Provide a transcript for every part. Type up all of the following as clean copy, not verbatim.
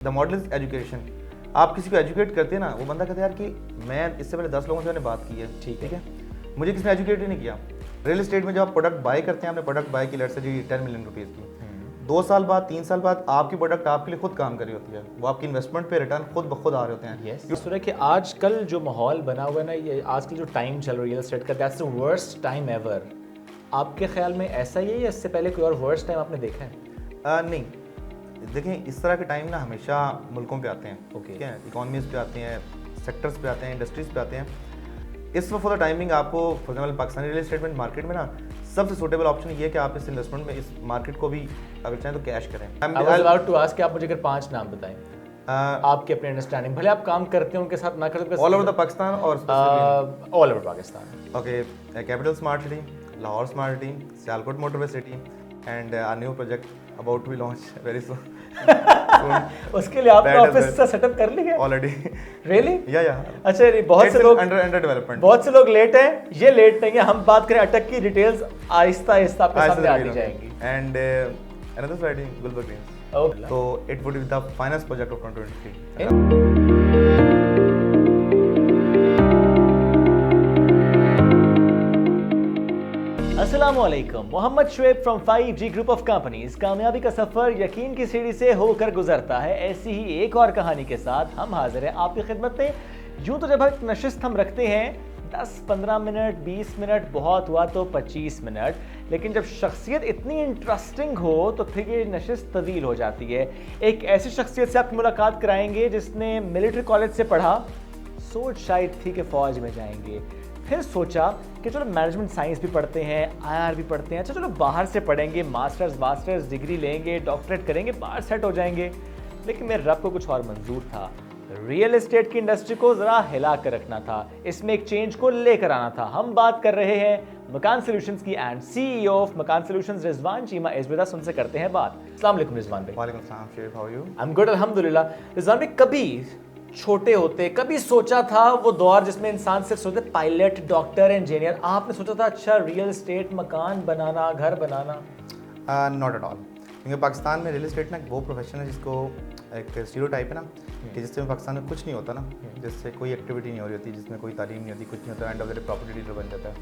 The model is education. आप किसी को एजुकेट करते हैं ना, वो बंदा कहता है यार कि मैं इससे पहले 10 लोगों से मैंने बात की है, ठीक है, मुझे किसी ने एजुकेट ही नहीं किया। रियल एस्टेट में जब आप प्रोडक्ट बाय करते हैं, आपने प्रोडक्ट बाय की let's say G 10 million rupees की, 2 साल बाद 3 साल बाद आपकी प्रोडक्ट आपके लिए खुद काम कर रही होती है, वो आपकी इन्वेस्टमेंट पे रिटर्न खुद ब खुद आ रहे होते हैं। इस तरह कि आजकल जो माहौल बना हुआ है ना, ये आजकल जो टाइम चल रहा है रियल एस्टेट का, that's the worst time ever. आपके ख्याल में ऐसा ही है या इससे पहले कोई और वर्स्ट टाइम आपने देखा है? नहीं, देखें इस तरह के टाइम ना हमेशा मुल्कों पे आते हैं, ओके, ठीक है, इकोनॉमीज़ पे आते हैं, सेक्टर्स पे आते हैं, इंडस्ट्रीज़ पे आते हैं। इस वक्त फॉर द टाइमिंग आपको for example Pakistani real estate market में ना सबसे सूटेबल ऑप्शन ये है कि आप इस इन्वेस्टमेंट में इस मार्केट को भी अगर चाहें तो कैश करें। I was about to ask कि आप मुझे अगर 5 नाम बताएं आपके अपने अंडरस्टैंडिंग, भले आप काम करते हैं उनके साथ ना करते, ऑल ओवर द पाकिस्तान और all over Pakistan. Okay, capital smart city, Lahore smart city, Sialkot motorway city and our new project about to be launch very soon. उसके लिए आपने ऑफिस का सेटअप कर लिया ऑलरेडी? रियली? या अच्छा, बहुत से लोग अंडर डेवलपमेंट, बहुत से लोग लेट हैं, ये लेट नहीं है। हम बात करें अटक की, डिटेल्स आहिस्ता आहिस्ता आपके सामने आती जाएंगी। And another side Gulberg Greens, तो it would be the finest project of 2023। अस्सलामुअलैकुम, Mohammad Shoaib from 5G group of companies. कामयाबी का सफर यकीन की सीढ़ी से होकर गुजरता है। ऐसी ही एक और कहानी के साथ हम हाजिर हैं आपकी खिदमत में। यूं तो जब नशिस्त हम रखते हैं 10-15 मिनट, 20 मिनट, बहुत हुआ तो 25 मिनट, लेकिन जब शख्सियत इतनी इंटरेस्टिंग हो तो फिर ये नशिस्त तवील हो जाती है। एक ऐसी शख्सियत से आपकी मुलाकात कराएंगे जिसने मिलिट्री कॉलेज से पढ़ा, सोच शायद थी कि फ़ौज में जाएंगे, फिर सोचा कि चलो मैनेजमेंट साइंस भी पढ़ते हैं, IR भी पढ़ते हैं, अच्छा चलो बाहर से पढ़ेंगे, मास्टर्स डिग्री लेंगे, डॉक्टरेट करेंगे, बाहर सेट हो जाएंगे। लेकिन मेरे रब को कुछ और मंजूर था। रियल एस्टेट की इंडस्ट्री को ज़रा हिला कर रखना था, इसमें एक चेंज को लेकर आना था। हम बात कर रहे हैं मकान सॉल्यूशंस की एंड CEO ऑफ मकान सॉल्यूशंस रिजवान चीमा इस विद अस। उनसे करते हैं बात। अस्सलाम वालेकुम रिजवान भाई। वालेकुम सलाम chef, how are you? I am good अल्हम्दुलिल्लाह। रिजवान भाई, कभी छोटे होते कभी सोचा था वो दौर जिसमें इंसान सिर्फ सोचते पायलट, डॉक्टर, इंजीनियर, आपने सोचा था अच्छा रियल एस्टेट, मकान बनाना, घर बनाना? नॉट एट ऑल, क्योंकि पाकिस्तान में रियल एस्टेट ना वो प्रोफेशन है जिसको एक स्टीरियोटाइप है ना कि जिससे पाकिस्तान में कुछ नहीं होता ना, जिससे कोई एक्टिविटी नहीं हो रही होती, जिसमें कोई तालीम नहीं होती, कुछ नहीं होता, and of the day property dealer बन जाता है।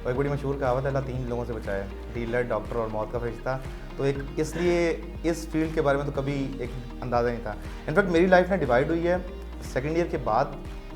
और एक बड़ी मशहूर कहावत है, अल्लाह 3 लोगों से बचाया, डीलर, डॉक्टर और मौत का फरिश्ता। तो एक इसलिए इस फील्ड के बारे में तो कभी एक अंदाज़ा नहीं था। इनफैक्ट मेरी लाइफ ना डिवाइड हुई है सेकेंड ईयर के बाद।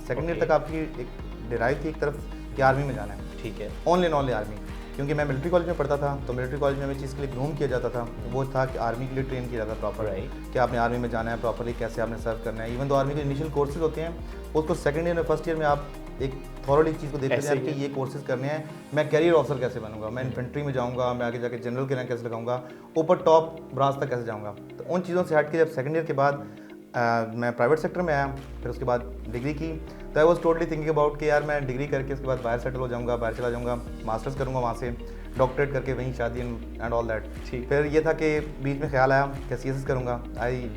सेकेंड ईयर तक आपकी एक डिराइव थी एक तरफ कि आर्मी में जाना है, ठीक है, ओनली एंड ओनली आर्मी। क्योंकि मैं मिलिट्री कॉलेज में पढ़ता था, तो मिलिट्री कॉलेज में हमें चीज़ के लिए ग्रूम किया जाता था, वो था कि आर्मी के लिए ट्रेन किया जाता था प्रॉपर, कि आपने आर्मी में जाना है, प्रॉपरली कैसे आपने सर्व करना है। इवन तो आर्मी के इनिशियल कोर्सेज होते हैं, उसको सेकंड ईयर में फर्स्ट ईयर में आप एक थॉरली चीज़ को देखते हैं कि ये कोर्सेज करने हैं, मैं कैरियर ऑफिसर कैसे बनूंगा, मैं इन्फेंट्री में जाऊंगा, मैं आगे जाके जनरल के रैंक कैसे लगाऊंगा, ऊपर टॉप ब्रांच तक कैसे जाऊँगा। तो उन चीज़ों से हट के जब सेकंड ईयर के बाद मैं प्राइवेट सेक्टर में आया, फिर उसके बाद डिग्री की, तो I was totally thinking about कि यार मैं डिग्री करके उसके बाद बाहर सेटल हो जाऊँगा, बाहर चला जाऊँगा, मास्टर्स करूँगा, वहाँ से डॉक्टरेट करके वहीं शादी एंड ऑल दैट। फिर ये था कि बीच में ख्याल आया कि CSS करूँगा। I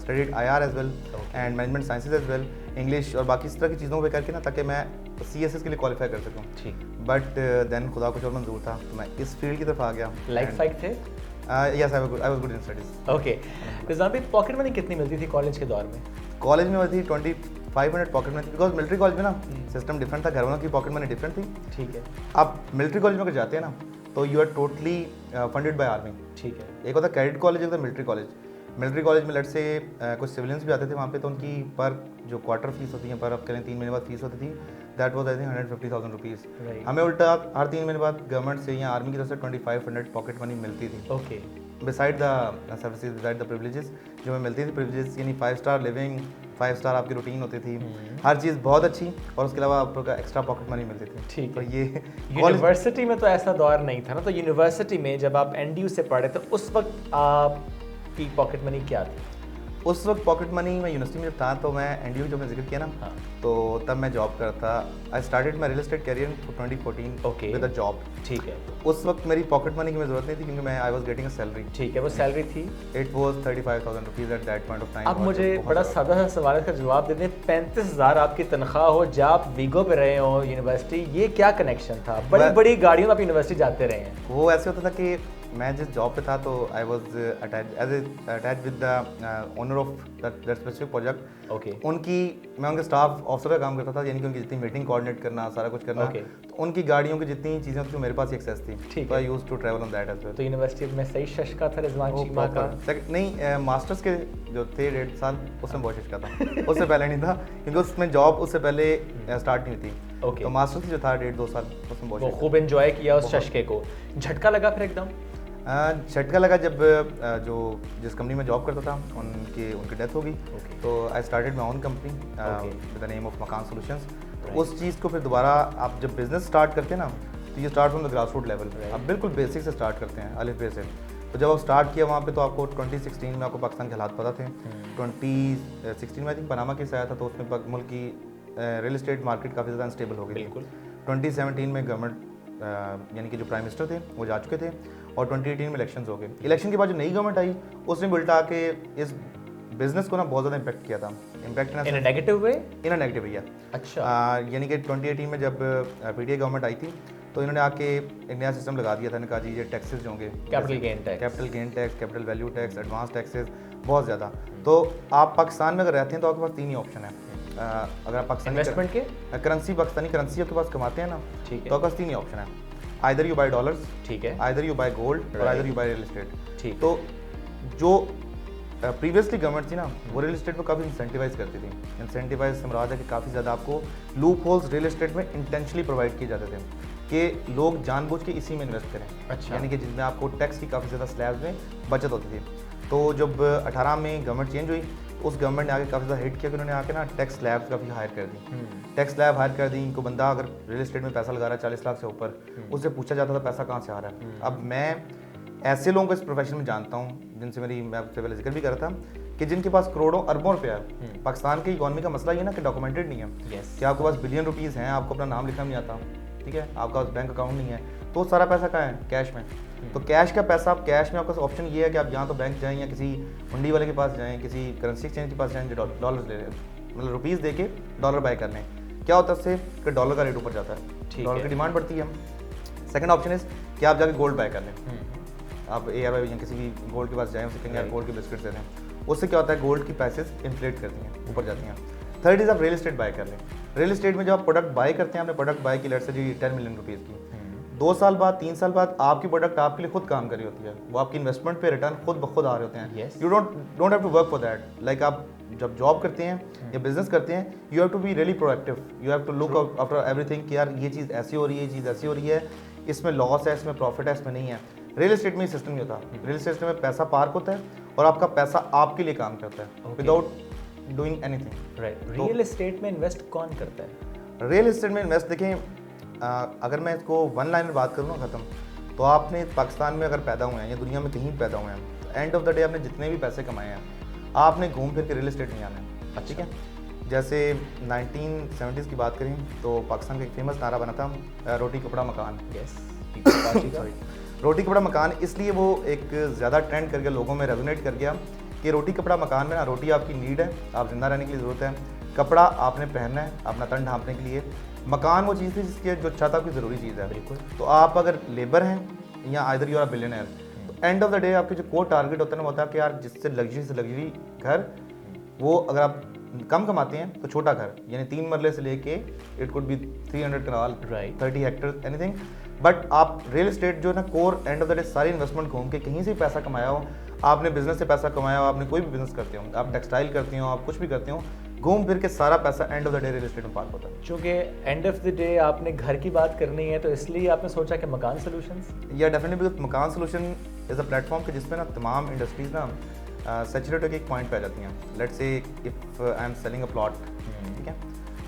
studied IR as well and management sciences as well, English और बाकी इस तरह की चीज़ों पे करके ना, ताकि मैं CSS के लिए क्वालिफाई कर सकूँ। ठीक, बट देन खुदा कुछ और मंजूर था, तो मैं इस फील्ड की तरफ आ गया। लाइक फाइक थे? Yes, I was good in studies. Okay, Rizwan भाई, पॉकेट मनी कितनी मिलती थी कॉलेज के दौर में? कॉलेज में थी 2500 pocket money, because military college में ना सिस्टम डिफरेंट था, घर वालों की पॉकेट मनी डिफरेंट थी। ठीक है, आप मिलिट्री कॉलेज में अगर जाते हैं ना तो you are totally funded by army. ठीक है, एक होता कैडेट कॉलेज, एक होता मिलिट्री कॉलेज। मिलिट्री कॉलेज में लेट से कुछ सिविलियंस भी आते थे वहाँ पे, तो उनकी पर जो क्वार्टर फीस होती है, पर अब करें 3 महीने बाद फीस होती थी, that was I think 150,000 rupees. हमें उल्टा हर 3 महीने बाद गवर्नमेंट से या आर्मी की तरफ से 2500 पॉकेट मनी मिलती थी। Okay, beside the services, beside the privileges जो हमें मिलती थी, प्रिविलेजेस यानी 5 स्टार लिविंग, 5 स्टार आपकी रूटीन होती थी, हर चीज़ बहुत अच्छी, और उसके अलावा आपको एक्स्ट्रा पॉकेट मनी मिलती थी। ठीक, तो ये यूनिवर्सिटी में तो ऐसा दौर नहीं था ना, तो यूनिवर्सिटी में जब आप NDU से पढ़े तो उस वक्त आपकी पॉकेट मनी क्या थी? उस वक्त पॉकेट मनी मैं यूनिवर्सिटी में जब था, तो मैं NDU जो मैं जिक्र किया ना, तो तब मैं जॉब करता। I started my real estate career in 2014 with a job. ठीक है, उस वक्त मेरी पॉकेट मनी की मैं जरूरत नहीं थी, क्योंकि मैं I was getting a salary. ठीक है, वो सैलरी थी, it was 35,000 rupees at that point of time. अब मुझे बड़ा सादा सा सवाल का जवाब दे दें, 35,000 आपकी तनख्वाह हो, जब आप वीगो पे रहे हो यूनिवर्सिटी, ये क्या कनेक्शन था? बड़ी बड़ी गाड़ियों में आप यूनिवर्सिटी जाते रहे हैं। वो ऐसे होता था कि मैं जिस जॉब पे था तो I was attach with the owner of that specific project. Okay मैं उनके स्टाफ ऑफिसर का काम करता था, यानी कि उनकी जितनी मीटिंग कोऑर्डिनेट करना, सारा कुछ करना। Okay. तो उनकी गाड़ियों की जितनी चीज़ें थी मेरे पास एक्सेस थी, ठीक तो है। I used to travel on that as well. तो यूनिवर्सिटी में सही शश का था रिजवान चीमा का? नहीं, मास्टर्स के जो थे 1.5 साल उसमें बहुत का था उससे पहले नहीं था, क्योंकि उसमें जॉब उससे पहले स्टार्ट नहीं हुई थी। Okay. तो मास्टर्स जो था 1.5-2 साल उसमें वो बहुत खूब एंजॉय किया उस शशके को। झटका लगा फिर एकदम? झटका लगा जब जो जिस कंपनी में जॉब करता था उनकी डेथ हो गई। Okay. तो आई started my own company Okay. With the name of मकान सॉल्यूशंस। Right. उस चीज़ को फिर दोबारा आप जब बिजनेस स्टार्ट करते हैं ना, तो ये start from the grass root level. Right. आप बिल्कुल बेसिक से स्टार्ट करते हैं, अलिफ बे से। तो जब आप स्टार्ट किया वहाँ पे, तो आपको 2016 में आपको पाकिस्तान के हालात पता थे। 2016 में आई थिंक पनामा केस आया था, तो उसमें मुल्क की रियल इस्टेट मार्केट काफ़ी ज़्यादा अनस्टेबल हो गई। बिल्कुल। 2017 में गवर्नमेंट यानी कि जो प्राइम मिनिस्टर थे वो जा चुके थे, और 2018 में इलेक्शंस हो गए। इलेक्शन के बाद जो नई गवर्नमेंट आई उसने भी उल्टा के इस बिजनेस को ना बहुत ज़्यादा इम्पैक्ट किया था। Impact in a negative way? In a negative way. अच्छा। यानी कि 2018 में जब पीटीआई गवर्नमेंट आई थी, तो इन्होंने आके एक नया सिस्टम लगा दिया था। इन्होंने कहा जी ये टैक्सेस जो होंगे, capital gain tax, capital value tax, advance taxes, बहुत ज़्यादा। तो आप पाकिस्तान में अगर रहते हैं तो आपके पास 3 ही ऑप्शन है। अगर आप पाकिस्तानी इन्वेस्टमेंट के पाकिस्तानी करेंसी आपके पास कमाते हैं ना, ठीक है, तो आपके पास 3 ही ऑप्शन है। आइदर यू बाय डॉलर्स, ठीक है, आइदर यू बाय गोल्ड, और either you by real estate. ठीक। तो जो प्रीवियसली गवर्नमेंट थी ना, वो रियल इस्टेट को काफ़ी इंसेंटिवाइज करती थी। इंसेंटिवाइज से मुराद है कि काफ़ी ज़्यादा आपको लूप होल्स रियल इस्टेट में इंटेंशनली प्रोवाइड किए जाते थे कि लोग जानबूझ के इसी में इन्वेस्ट करें। अच्छा। यानी कि जिसमें आपको टैक्स की काफ़ी ज़्यादा स्लैब्स में बचत होती थी। तो जब 18 में गवर्नमेंट चेंज हुई, उस गवर्नमेंट ने आगे काफ़ी ज़्यादा हिट किया कि उन्होंने आके ना टैक्स स्लैब्स काफ़ी हायर कर दी। टैक्स स्लैब हायर कर दी। इनको बंदा अगर रियल इस्टेट में पैसा लगा रहा है 40 लाख से ऊपर, उससे पूछा जाता था पैसा कहाँ से आ रहा है। अब मैं ऐसे लोगों को इस प्रोफेशन में जानता हूँ जिनसे मैं आपसे पहले जिक्र भी कर रहा था कि जिनके पास करोड़ों अरबों रुपया है। पाकिस्तान की इकॉनमी का मसला ये ना कि डॉक्यूमेंटेड नहीं है। कि आपके पास बिलियन रुपीज़ हैं, आपको अपना नाम लिखना नहीं आता, ठीक है, आपका पास बैंक अकाउंट नहीं है, तो सारा पैसा कहाँ है? कैश में। तो कैश का पैसा, आप कैश में आपका ऑप्शन ये है कि आप यहाँ तो बैंक जाएँ या किसी मंडी वाले के पास जाएँ, किसी करेंसी एक्सचेंज के पास जाएँ जो डॉलर ले मतलब रुपीज़ दे के डॉलर बाय कर लें। क्या होता है उससे कि डॉलर का रेट ऊपर जाता है, डॉलर की डिमांड बढ़ती है। सेकंड ऑप्शन इज कि आप जाके गोल्ड बाय कर लें। आप ARY या किसी भी गोल्ड के पास जाएँ, उससे कहेंगे गोल्ड के बिस्किट दे दें। उससे क्या होता है, गोल्ड की प्राइसेस इन्फ्लेट करती हैं, ऊपर जाती हैं। थर्ड इज आप रियल इस्टेट बाय कर लें। रियल इस्टेट में जब आप प्रोडक्ट बाय करते हैं, आपने प्रोडक्ट बाय की लेट से जी 10 मिलियन रुपीज़ की, 2 साल बाद 3 साल बाद आपकी प्रोडक्ट आपके लिए खुद काम कर रही होती है। वो आपकी इन्वेस्टमेंट पे रिटर्न खुद ब खुद आ रहे होते हैं। You don't have to work for that. Like आप जब जॉब करते हैं या बिजनेस करते हैं, you have to be really proactive, you have to look after everything कि यार ये चीज़ ऐसी हो रही है, ये चीज़ ऐसी हो रही है, इसमें लॉस है, इसमें प्रॉफिट है, इसमें नहीं है। रियल इस्टेट में सिस्टम नहीं होता। रियल इस्टेट में पैसा पार्क होता है और आपका पैसा आपके लिए काम करता है without doing anything. Right. Real estate में इन्वेस्ट कौन करता है? रियल इस्टेट में इन्वेस्ट देखें, अगर मैं इसको वन लाइन में बात करूँ ना ख़त्म, तो आपने पाकिस्तान में अगर पैदा हुए हैं या दुनिया में कहीं पैदा हुए हैं, तो एंड ऑफ द डे आपने जितने भी पैसे कमाए हैं, आपने घूम फिर के रियल इस्टेट नहीं आना है। ठीक है, जैसे 1970s की बात करें तो पाकिस्तान का एक फेमस नारा बना था, रोटी कपड़ा मकान। सॉरी, रोटी कपड़ा मकान। इसलिए वो एक ज़्यादा ट्रेंड कर गया, लोगों में रेजोनेट कर गया कि रोटी कपड़ा मकान में ना, रोटी आपकी नीड है, आप जिंदा रहने के लिए ज़रूरत है, कपड़ा आपने पहनना है अपना तन ढांपने के लिए, मकान वो चीज़ थी जिसकी जो छत आपकी ज़रूरी चीज़ है। बिल्कुल। तो आप अगर लेबर हैं या आइदर यू आर बिलियनर, तो एंड ऑफ द डे आपके जो कोर टारगेट होता है ना, होता है कि यार जिससे लग्जरी से लग्जरी घर, वो अगर आप कम कमाते हैं तो छोटा घर, यानी 3 मरले से लेके it could be 300 kanal, 30 hectare, anything. But आप रियल इस्टेट जो है ना, core end of the day सारी इन्वेस्टमेंट घूम के कहीं से पैसा कमाया हो, आपने बिजनेस से पैसा कमाया हो, आपने कोई भी बिजनेस करते हो, आप टेक्सटाइल करते हो, आप कुछ भी करते हो, घूम फिर के सारा पैसा and of the day real estate में पार्क होता है। चूँकि एंड ऑफ द डे आपने घर की बात करनी है, तो इसलिए आपने सोचा कि मकान सॉल्यूशंस। या डेफिनेटली बिकॉज मकान सोल्यूशन इज़ अ प्लेटफॉर्म के जिसमें ना तमाम इंडस्ट्रीज ना सैचुरेट होकर एक पॉइंट पे आ जाती हैं। Let's say if I am selling a plot, ठीक है,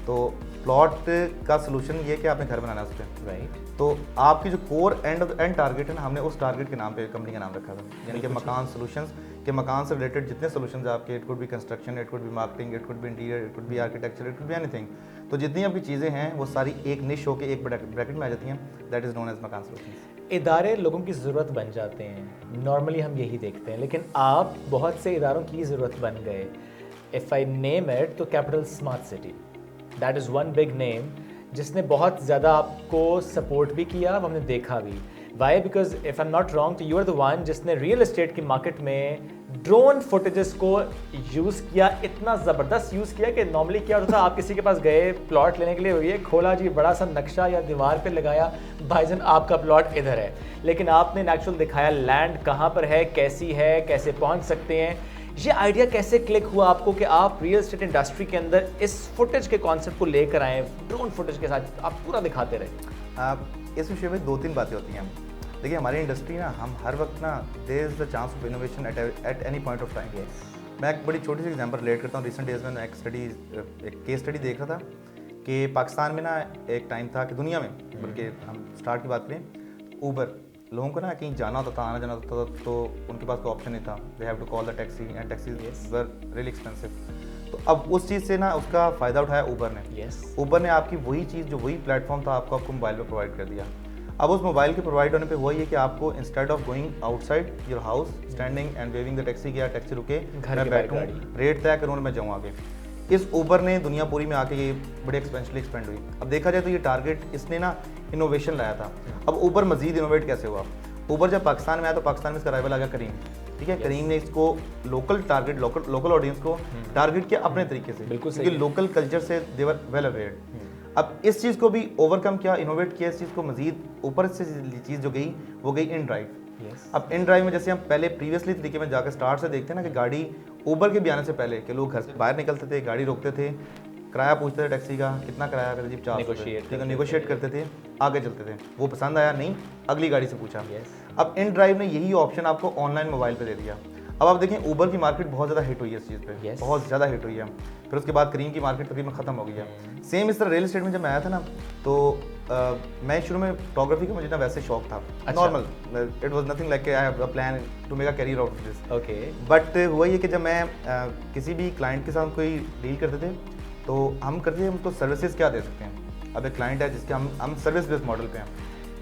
तो प्लॉट का सोल्यूशन ये है कि आपने घर बनाना है उस पर। राइट। तो आपकी जो कोर एंड टारगेट है ना, हमने उस टारगेट के नाम पे कंपनी का नाम रखा था, यानी कि मकान सॉल्यूशंस के मकान से रिलेटेड जितने सॉल्यूशंस आपके, it could B construction, it could B marketing, it could B interior, it could B architecture, it could be anything. तो जितनी आपकी चीज़ें हैं वो सारी एक निश होकर एक ब्रैकेट में आ जाती हैं, दैट इज़ नोन एज मकान सॉल्यूशंस। इदारे लोगों की ज़रूरत बन जाते हैं, नॉर्मली हम यही देखते हैं, लेकिन आप बहुत से इदारों की ज़रूरत बन गए। इफ़ आई नेम इट, तो capital smart city, that is one big name जिसने बहुत ज़्यादा आपको सपोर्ट भी किया, हमने देखा भी। Why? Because if I am not wrong तो यू आर द वन जिसने रियल एस्टेट की मार्केट में ड्रोन फुटेजेस को यूज़ किया, इतना ज़बरदस्त यूज़ किया कि नॉर्मली क्या होता था, आप किसी के पास गए प्लॉट लेने के लिए, ये खोला जी बड़ा सा नक्शा या दीवार पे लगाया, भाईजान आपका प्लॉट इधर है, लेकिन आपने नेचुरल दिखाया लैंड कहाँ पर है, कैसी है, कैसे पहुँच सकते हैं। ये आइडिया कैसे क्लिक हुआ आपको कि आप रियल एस्टेट इंडस्ट्री के अंदर इस फुटेज के कॉन्सेप्ट को लेकर आए, ड्रोन फुटेज के साथ आप पूरा दिखाते रहे? इस विषय में 2-3 बातें होती हैं। देखिए हमारी इंडस्ट्री ना, हम हर वक्त ना, there is the chance of innovation at any point of time. मैं एक बड़ी छोटी सी एग्जांपल रिलेट करता हूँ। रिसेंट डेज में मैं एक केस स्टडी देख रहा था कि पाकिस्तान में ना एक टाइम था कि दुनिया में, बल्कि हम स्टार्ट की बात करें, ऊबर, लोगों को ना कहीं जाना होता था, आना जाना होता था, तो उनके पास कोई ऑप्शन नहीं था, they have to call the taxi and taxis were really expensive. तो अब उस चीज़ से ना उसका फ़ायदा उठाया ऊबर ने। ऊबर ने आपकी वही चीज़, जो वही प्लेटफॉर्म था, आपको मोबाइल पर प्रोवाइड कर दिया। अब उस मोबाइल के प्रोवाइड होने पे वही है कि आपको instead of going outside your house, standing and waving the taxi, किया टैक्सी रुके, मैं बैठूँ, रेट तय करूँ और मैं जाऊँ आगे। इस ऊबर ने दुनिया पूरी में आके ये बड़े एक्सपेंशली एक्सपेंड हुई। अब देखा जाए तो ये टारगेट इसने ना इनोवेशन लाया था। अब ऊबर मजीद इनोवेट कैसे हुआ? ऊबर जब पाकिस्तान में आया तो पाकिस्तान में इसका राइवल आ गया करीम, ठीक है। करीम ने इसको लोकल टारगेट, लोकल ऑडियंस को टारगेट किया अपने तरीके से, बिल्कुल, क्योंकि लोकल कल्चर से दे वर वेल अवेयर। अब इस चीज़ को भी ओवरकम किया, इनोवेट किया, इस चीज़ को मजीद ऊपर से चीज़ जो गई वो गई इन ड्राइव। अब इन ड्राइव में जैसे हम पहले प्रीवियसली तरीके में जाकर स्टार्ट से देखते हैं ना कि गाड़ी ऊबर के भी आने से पहले कि लोग घर से बाहर निकलते थे, गाड़ी रोकते थे, किराया पूछते थे टैक्सी का, कितना किराया कर जी, 400, नेगोशिएट करते थे, आगे चलते थे, वो पसंद आया नहीं, अगली गाड़ी से पूछा। अब इन ड्राइव ने यही ऑप्शन आपको ऑनलाइन मोबाइल पे दे दिया। अब आप देखें ऊबर की मार्केट बहुत ज़्यादा हिट हुई है इस चीज़ पे, बहुत ज़्यादा हिट हुई है। फिर उसके बाद करीम की मार्केट तकरीबन ख़त्म हो गई है। सेम इस तरह रियल एस्टेट में जब मैं आया था ना, तो मैं शुरू में फोटोग्राफी का मुझे ना वैसे शौक था, normal, it was nothing like I have a plan to make a career out of this. Okay, but हुआ ये कि जब मैं किसी भी क्लाइंट के साथ कोई डील करते थे तो हम करते थे, हम तो सर्विसेज क्या दे सकते हैं। अब एक क्लाइंट है जिसके हम सर्विस बेस्ड मॉडल पे हैं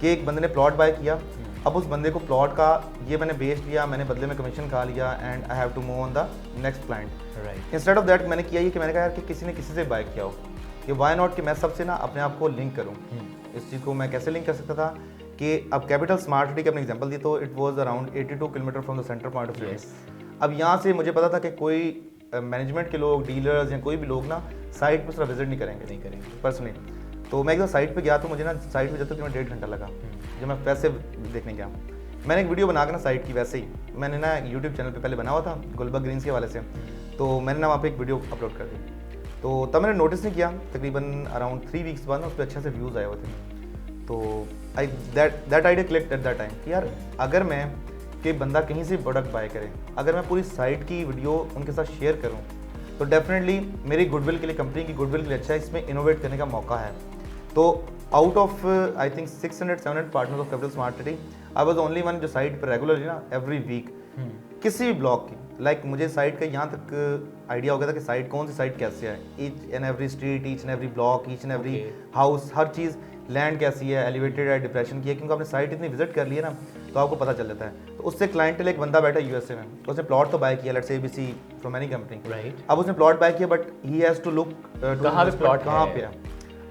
कि एक बंदे ने प्लॉट बाय किया, अब उस बंदे को प्लॉट का ये मैंने बेच दिया, मैंने बदले में कमीशन खा लिया and I have to move on the next client. Right, instead of that मैंने किया ये कि मैंने कहा यार कि किसी ने किसी से बाय किया हो, कि वाई नॉट कि मैं सबसे ना अपने आप को लिंक करूँ। इस चीज़ को मैं कैसे लिंक कर सकता था कि अब कैपिटल स्मार्ट सिटी का अपने एग्जांपल दी तो it was around 82 kilometre from the centre point of view. अब यहाँ से मुझे पता था कि कोई मैनेजमेंट के लोग, डीलर्स या कोई भी लोग ना साइट पर सिर्फ विजिट नहीं करेंगे पर्सनली। तो मैं एक बार साइट पे गया तो मुझे ना साइट पे जाते तकरीबन 1.5 घंटा लगा जब मैं पैसे देखने गया। मैंने एक वीडियो बना के ना साइट की, वैसे ही मैंने ना यूट्यूब चैनल पे पहले बना हुआ था गुलबर्ग ग्रीन्स के हवाले से, तो मैंने ना वहाँ पे एक वीडियो अपलोड कर दी। तो तब मैंने नोटिस नहीं किया, तकरीबन अराउंड 3 वीक्स बाद ना उस पर अच्छे से व्यूज़ आए हुए थे। तो that idea clicked at that time कि यार अगर मैं कि बंदा कहीं से प्रोडक्ट बाय करे, अगर मैं पूरी साइट की वीडियो उनके साथ शेयर करूँ तो डेफिनेटली मेरी गुडविल के लिए, कंपनी की गुडविल के लिए अच्छा है, इसमें इनोवेट करने का मौका है। तो out of I think 600-700 partners of capital smart city, I was only one जो साइट पर रेगुलरली ना एवरी वीक किसी भी ब्लॉक की, लाइक मुझे साइट का यहाँ तक आइडिया हो गया था कि साइट कौन सी साइट कैसे है, each and every street, each and every block, each and every house, her cheese, land कैसी है, एलिवेटेड है, डिप्रेशन की है, क्योंकि आपने साइट इतनी विजिट कर ली है ना तो आपको पता चल जाता है। तो उससे क्लाइंटल एक बंदा बैठा यूएसए में, तो उसने प्लॉट तो बाय किया, let's say ABC from any company, right. अब उसने प्लॉट बाय किया but he has to look कहाँ पे प्लॉट कहाँ पे है।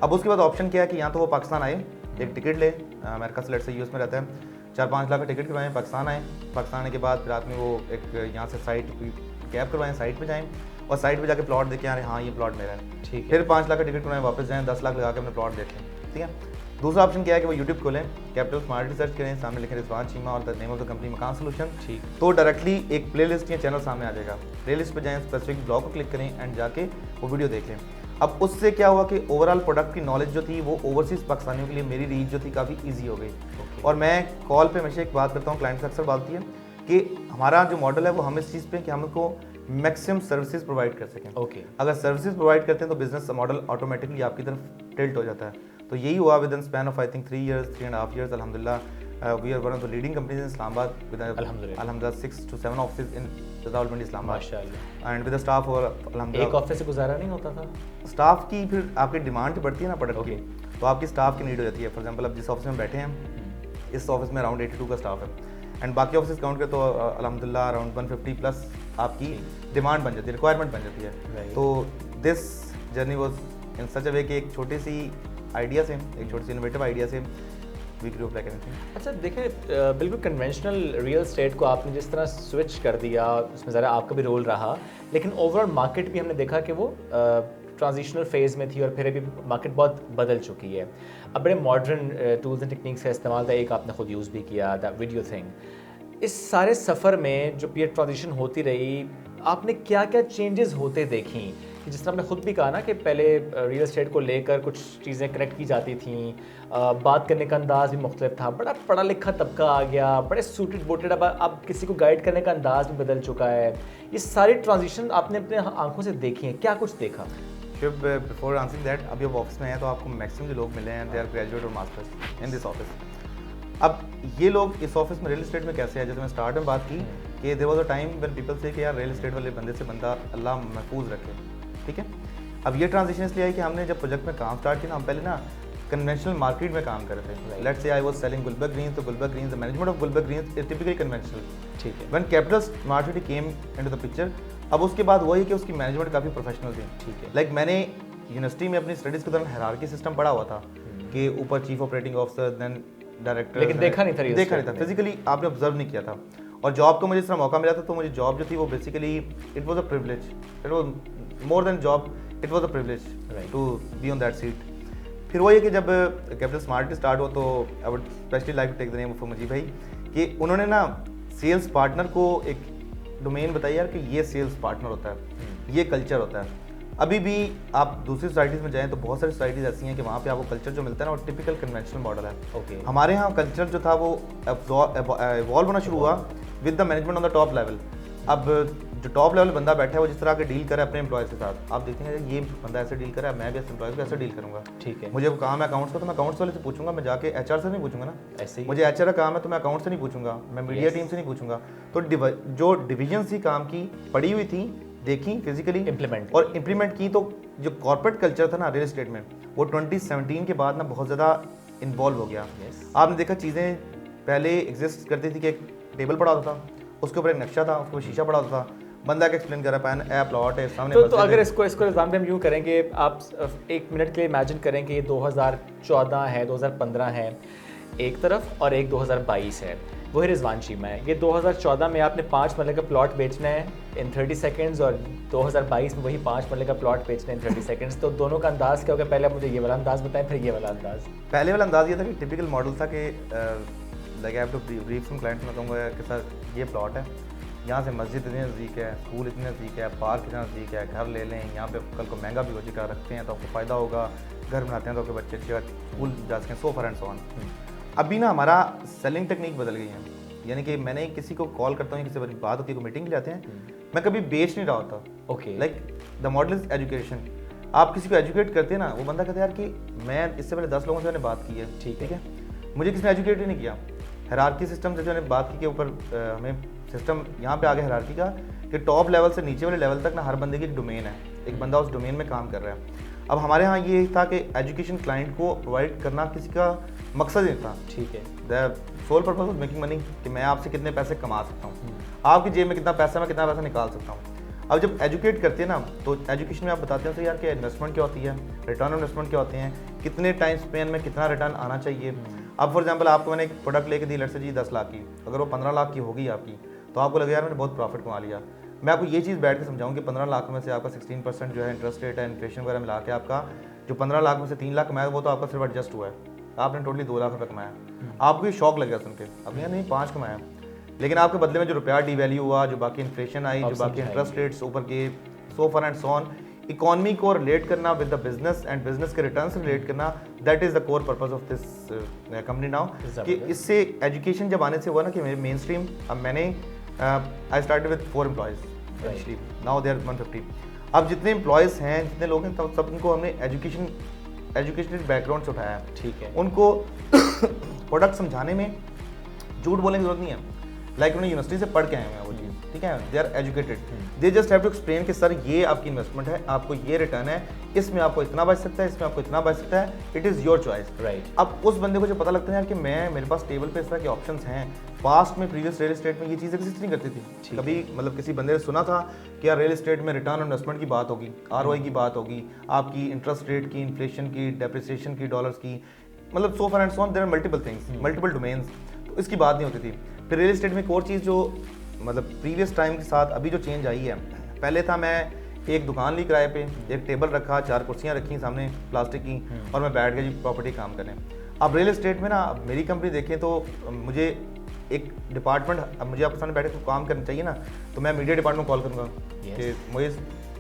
अब उसके बाद ऑप्शन क्या है कि यहाँ तो वो पाकिस्तान आए, एक टिकट ले, अमेरिका से लेट्स से यूएस में रहता है, 4-5 लाख का टिकट करवाएं, पाकिस्तान आए, पाकिस्तान आने के बाद फिर रात में वो एक यहाँ से साइट कैब करवाएं, साइट पे जाएं और साइट पे जाके प्लॉट देखें, अरे हाँ ये प्लॉट मेरा है, ठीक है। फिर 5 लाख का टिकट करवाएं, वापस जाएं, 10 लाख लगा के अपने प्लॉट देखें, ठीक है। दूसरा ऑप्शन क्या है कि वो यूट्यूब खोलें, कैपिटल स्मार्ट रिसर्च करें, सामने लिखें रिजवान चीमा और the name of the company मकान सोल्यूशन, ठीक। तो डायरेक्टली एक प्लेलिस्ट या चैनल सामने आ जाएगा, प्लेलिस्ट पे जाएं, स्पेसिफिक ब्लॉग को क्लिक करें एंड जाके वो वीडियो देख लें। अब उससे क्या हुआ कि ओवरऑल प्रोडक्ट की नॉलेज जो थी वो ओवरसीज़ पाकिस्तानियों के लिए मेरी रीच जो थी काफ़ी ईजी हो गई। और मैं कॉल पे हमेशा एक बात करता हूँ, क्लाइंट से अक्सर बात होती है कि हमारा जो मॉडल है वो हम इस चीज़ पे कि हम उनको मैक्सिमम सर्विसेज प्रोवाइड कर सकें। अगर सर्विसेज प्रोवाइड करते हैं तो बिजनेस मॉडल ऑटोमेटिकली आपकी तरफ टिल्ट हो जाता है। तो यही हुआ within span of I think 3.5 years अल्हम्दुलिल्लाह we are one of the leading companies in Islamabad with अल्हम्दुलिल्लाह 6 to 7 offices in development Islamabad माशाअल्लाह एंड विद द स्टाफ। और अल्हम्दुलिल्लाह एक ऑफिस से गुजारा नहीं होता था, स्टाफ की फिर आपकी डिमांड बढ़ती है ना प्रोडक्ट की, तो आपकी स्टाफ की नीड हो जाती है। फॉर एग्जांपल अब जिस ऑफिस में बैठे हैं, इस ऑफिस में अराउंड 82 का स्टाफ है एंड बाकी ऑफिस काउंट करें तो अल्हम्दुलिल्लाह अराउंड 150 प्लस आपकी डिमांड बन जाती है, रिक्वायरमेंट बन जाती है। तो this journey was in such a way कि एक छोटी सी आइडिया से, एक छोटी सी इनोवेटिव आइडिया से we grew up like anything. अच्छा देखें, बिल्कुल कन्वेंशनल रियल एस्टेट को आपने जिस तरह स्विच कर दिया, उसमें ज़रा आपका भी रोल रहा, लेकिन ओवरऑल मार्केट भी हमने देखा कि वो ट्रांजिशनल फेज़ में थी और फिर अभी मार्केट बहुत बदल चुकी है। अब बड़े मॉडर्न टूल्स एंड टेक्निक्स का इस्तेमाल था, एक आपने खुद यूज़ भी किया, द वीडियो थिंग। इस सारे सफ़र में जो पीरियड ट्रांजिशन होती रही, आपने क्या क्या चेंजेस होते देखी? कि जिस तरह आपने खुद भी कहा ना कि पहले रियल एस्टेट को लेकर कुछ चीज़ें कनेक्ट की जाती थी, बात करने का अंदाज़ भी मुख्तलिफ था, बड़ा पढ़ा लिखा तबका आ गया, बड़े सूटेड बोटेड, अब किसी को गाइड करने का अंदाज़ भी बदल चुका है। ये सारी ट्रांजिशन आपने अपने आंखों से देखी हैं, क्या कुछ देखा? शुभ, बिफोर आंसरिंग दैट, अभी आप ऑफिस में हैं तो आपको मैक्सिमम जो लोग मिले हैं दे आर ग्रेजुएट और मास्टर्स इन दिस ऑफिस। अब ये लोग इस ऑफिस में रियल एस्टेट में कैसे हैं? जैसे मैं स्टार्ट में बात की कि there was a time when people say कि यार रियल एस्टेट वाले बंदे से बंदा अल्लाह महफूज रखे, ठीक है। अब ये ट्रांजिशन इसलिए आई कि हमने जब प्रोजेक्ट में काम स्टार्ट किया ना, हम पहले ना कन्वेंशनल मार्केट में काम कर रहे थे। Let's say I was selling Gulberg Greens, तो Gulberg Greens, the management of Gulberg Greens is typically conventional, ठीक है। When Capital smart City came into the picture, अब उसके बाद वही कि उसकी मैनेजमेंट काफ़ी प्रोफेशनल थी, ठीक है। लाइक मैंने यूनिवर्सिटी में अपनी स्टडीज़ के दौरान हायरार्की सिस्टम पढ़ा हुआ था कि ऊपर chief operating officer, then director, लेकिन देखा नहीं था फिजिकली आपने ऑब्जर्व नहीं किया था। और जॉब का मुझे इस तरह मौका मिला था, तो मुझे जॉब जो थी वो basically it was a privilege, it was more than job, it was a privilege to be on that seat. फिर वही है कि जब कैपिटल स्मार्ट की स्टार्ट हुआ तो I would specially like to take the name of Mujib भाई, कि उन्होंने ना सेल्स पार्टनर को एक डोमेन बताया यार कि ये सेल्स पार्टनर होता है, ये कल्चर होता है। अभी भी आप दूसरी सोसाइटीज़ में जाएं तो बहुत सारी सोसाइटीज़ ऐसी हैं कि वहाँ पे आपको कल्चर जो मिलता है ना वो टिपिकल कन्वेंशनल मॉडल है। ओके। हमारे यहाँ कल्चर जो था वो इवॉल्व होना शुरू हुआ with the management on the top level. अब जो टॉप लेवल बंदा बैठा है वो जिस तरह के डील करे अपने एम्प्लॉयज़ के साथ, आप देखते हैं ये बंदा ऐसे डील करे, मैं भी ऐसे एम्प्लॉयज़ को ऐसे डील करूँगा, ठीक है। मुझे काम है अकाउंट्स का तो मैं अकाउंट्स वाले से पूछूंगा, मैं जाके एचआर से नहीं पूछूंगा ना, ऐसे ही मुझे एचआर का काम है तो मैं अकाउंट से नहीं पूछूंगा, मैं मीडिया टीम से नहीं पूछूंगा। तो जो डिविजन थी काम की पड़ी हुई थी, देखी फिजिकली इम्प्लीमेंट और इम्प्लीमेंट की, तो जो कॉर्पोरेट कल्चर था ना रियल एस्टेट में वो 2017 के बाद ना बहुत ज़्यादा इन्वॉल्व हो गया। आपने देखा चीज़ें पहले एग्जिस्ट करती थी कि एक टेबल पड़ा होता था, उसके ऊपर एक नक्शा था, उसके ऊपर शीशा पड़ा होता था, बंदा के एक्सप्लेन कर रहा है, प्लॉट है सामने। तो अगर इसको एग्जाम्पल हम यूँ करेंगे, आप एक मिनट के लिए इमेजिन करें कि ये 2014 है, 2015 है एक तरफ और एक 2022 है, वही रिजवान चीमा है। ये 2014 में आपने 5 मरले का प्लॉट बेचना है इन 30 सेकंड्स और 2022 में वही 5 मरले का प्लॉट बेचना है इन 30 सेकंड्स। तो दोनों का अंदाज़ क्या होगा? पहले आप मुझे ये वाला अंदाज़ बताएं, फिर ये वाला अंदाज़। पहले वाला अंदाज़ ये था कि टिपिकल मॉडल था कि like I have to brief some clients, मैं कहूँगा कि सर ये प्लॉट है, यहाँ से मस्जिद इतनी नज़दीक है, स्कूल इतने नज़दीक है, पार्क इतना नज़दीक है, घर ले लें, यहाँ पे कल को महंगा भी हो जाएगा, रखते हैं तो आपको फ़ायदा होगा, घर बनाते हैं तो आपके बच्चे अच्छे स्कूल जा सकें, सो फॉर एंड सो ऑन। अभी ना हमारा सेलिंग टेक्निक बदल गई है, यानी कि मैंने किसी को कॉल करता हूँ, किसी बड़ी बात होती है, को मीटिंग ले जाते हैं, मैं कभी बेच नहीं रहा होता। Okay, like the model is education. आप किसी को एजुकेट करते हैं ना, वो बंदा कहता है यार कि मैं इससे पहले 10 लोगों से मैंने बात की है, ठीक है, मुझे किसी ने एजुकेट ही नहीं किया। हायरार्की सिस्टम से जो मैंने बात की के ऊपर हमें सिस्टम यहाँ पे आ गया हायरार्की का कि टॉप लेवल से नीचे वाले लेवल तक ना हर बंदे की एक डोमेन है, एक बंदा उस डोमेन में काम कर रहा है। अब हमारे यहाँ ये था कि एजुकेशन क्लाइंट को प्रोवाइड करना किसी का मकसद नहीं था, ठीक है, the sole purpose of making money, कि मैं आपसे कितने पैसे कमा सकता हूँ, आपकी जेब में कितना पैसा, मैं कितना पैसा निकाल सकता हूँ। अब जब एजुकेट करते हैं ना तो एजुकेशन में आप बताते हैं तो यार कि इन्वेस्टमेंट क्या होती है, रिटर्न ऑन इन्वेस्टमेंट क्या होते हैं, कितने टाइम स्पेन में कितना रिटर्न आना चाहिए। अब फॉर एग्जांपल आपको मैंने एक प्रोडक्ट लेके दी, लेट्स से जी 10 लाख की, अगर वो 15 लाख की होगी आपकी, तो आपको लगे यार मैंने बहुत प्रॉफिट कमा लिया। मैं आपको ये चीज़ बैठ के समझाऊँ कि 15 लाख में से आपका 16% जो है इंटरेस्ट रेट है, इन्फ्लेशन वगैरह मिला के आपका जो 15 लाख में से 3 लाख कमाया वो तो आपका सिर्फ एडजस्ट हुआ है, आपने टोटली 2 लाख रुपये कमाया। आपको ये शौक लगेगा सुन के, अब यार नहीं 5 कमाया, लेकिन आपके बदले में जो रुपया डिवैल्यू हुआ, जो बाकी इन्फ्लेशन आई, जो बाकी इंटरेस्ट रेट्स ऊपर के, सो forth and so on, economy को रिलेट करना with the business and business के रिटर्न से रिलेट करना, that is the core purpose of this company now. कि इससे एजुकेशन जब आने से हुआ ना कि मेन स्ट्रीम, अब मैंने I started with 4 employees, now they are 150। अब जितने एम्प्लॉयज़ हैं, जितने लोग हैं, सब उनको हमने एजुकेशनल बैकग्राउंड से उठाया है, ठीक है, उनको प्रोडक्ट समझाने में झूठ बोलने की जरूरत नहीं है, लाइक उन्हें यूनिवर्सिटी से पढ़ के आए हैं वो चीज़, ठीक है, they are educated, they just have to explain कि सर ये आपकी इन्वेस्टमेंट है, आपको ये रिटर्न है, इसमें आपको इतना बच सकता है, इसमें आपको इतना बच सकता है, it is your choice, right. अब उस बंदे को जो पता लगता है यार कि मेरे पास टेबल पे इस तरह के ऑप्शंस हैं, पास्ट में प्रीवियस रियल एस्टेट में ये चीज़ एग्जिस्ट नहीं करती थी कभी, मतलब किसी बंदे ने सुना था कि यार रियल एस्टेट में रिटर्न ऑन इन्वेस्टमेंट की बात होगी, ROI की बात होगी, आपकी इंटरेस्ट रेट की, इन्फ्लेशन की, डेप्रिसिएशन की, डॉलर्स की, मतलब so forth and so on, there are multiple things, multiple domains, तो इसकी बात नहीं होती थी। फिर रियल एस्टेट में एक और चीज़ जो मतलब प्रीवियस टाइम के साथ अभी जो चेंज आई है, पहले था मैं एक दुकान ली किराए पे, एक टेबल रखा, 4 कुर्सियाँ रखी सामने प्लास्टिक की, और मैं बैठ गया जी प्रॉपर्टी काम करने। अब रियल एस्टेट में ना, अब मेरी कंपनी देखें तो मुझे एक डिपार्टमेंट, अब मुझे आपके सामने बैठे तो काम करना चाहिए ना, तो मैं मीडिया डिपार्टमेंट कॉल करूँगा कि मुझे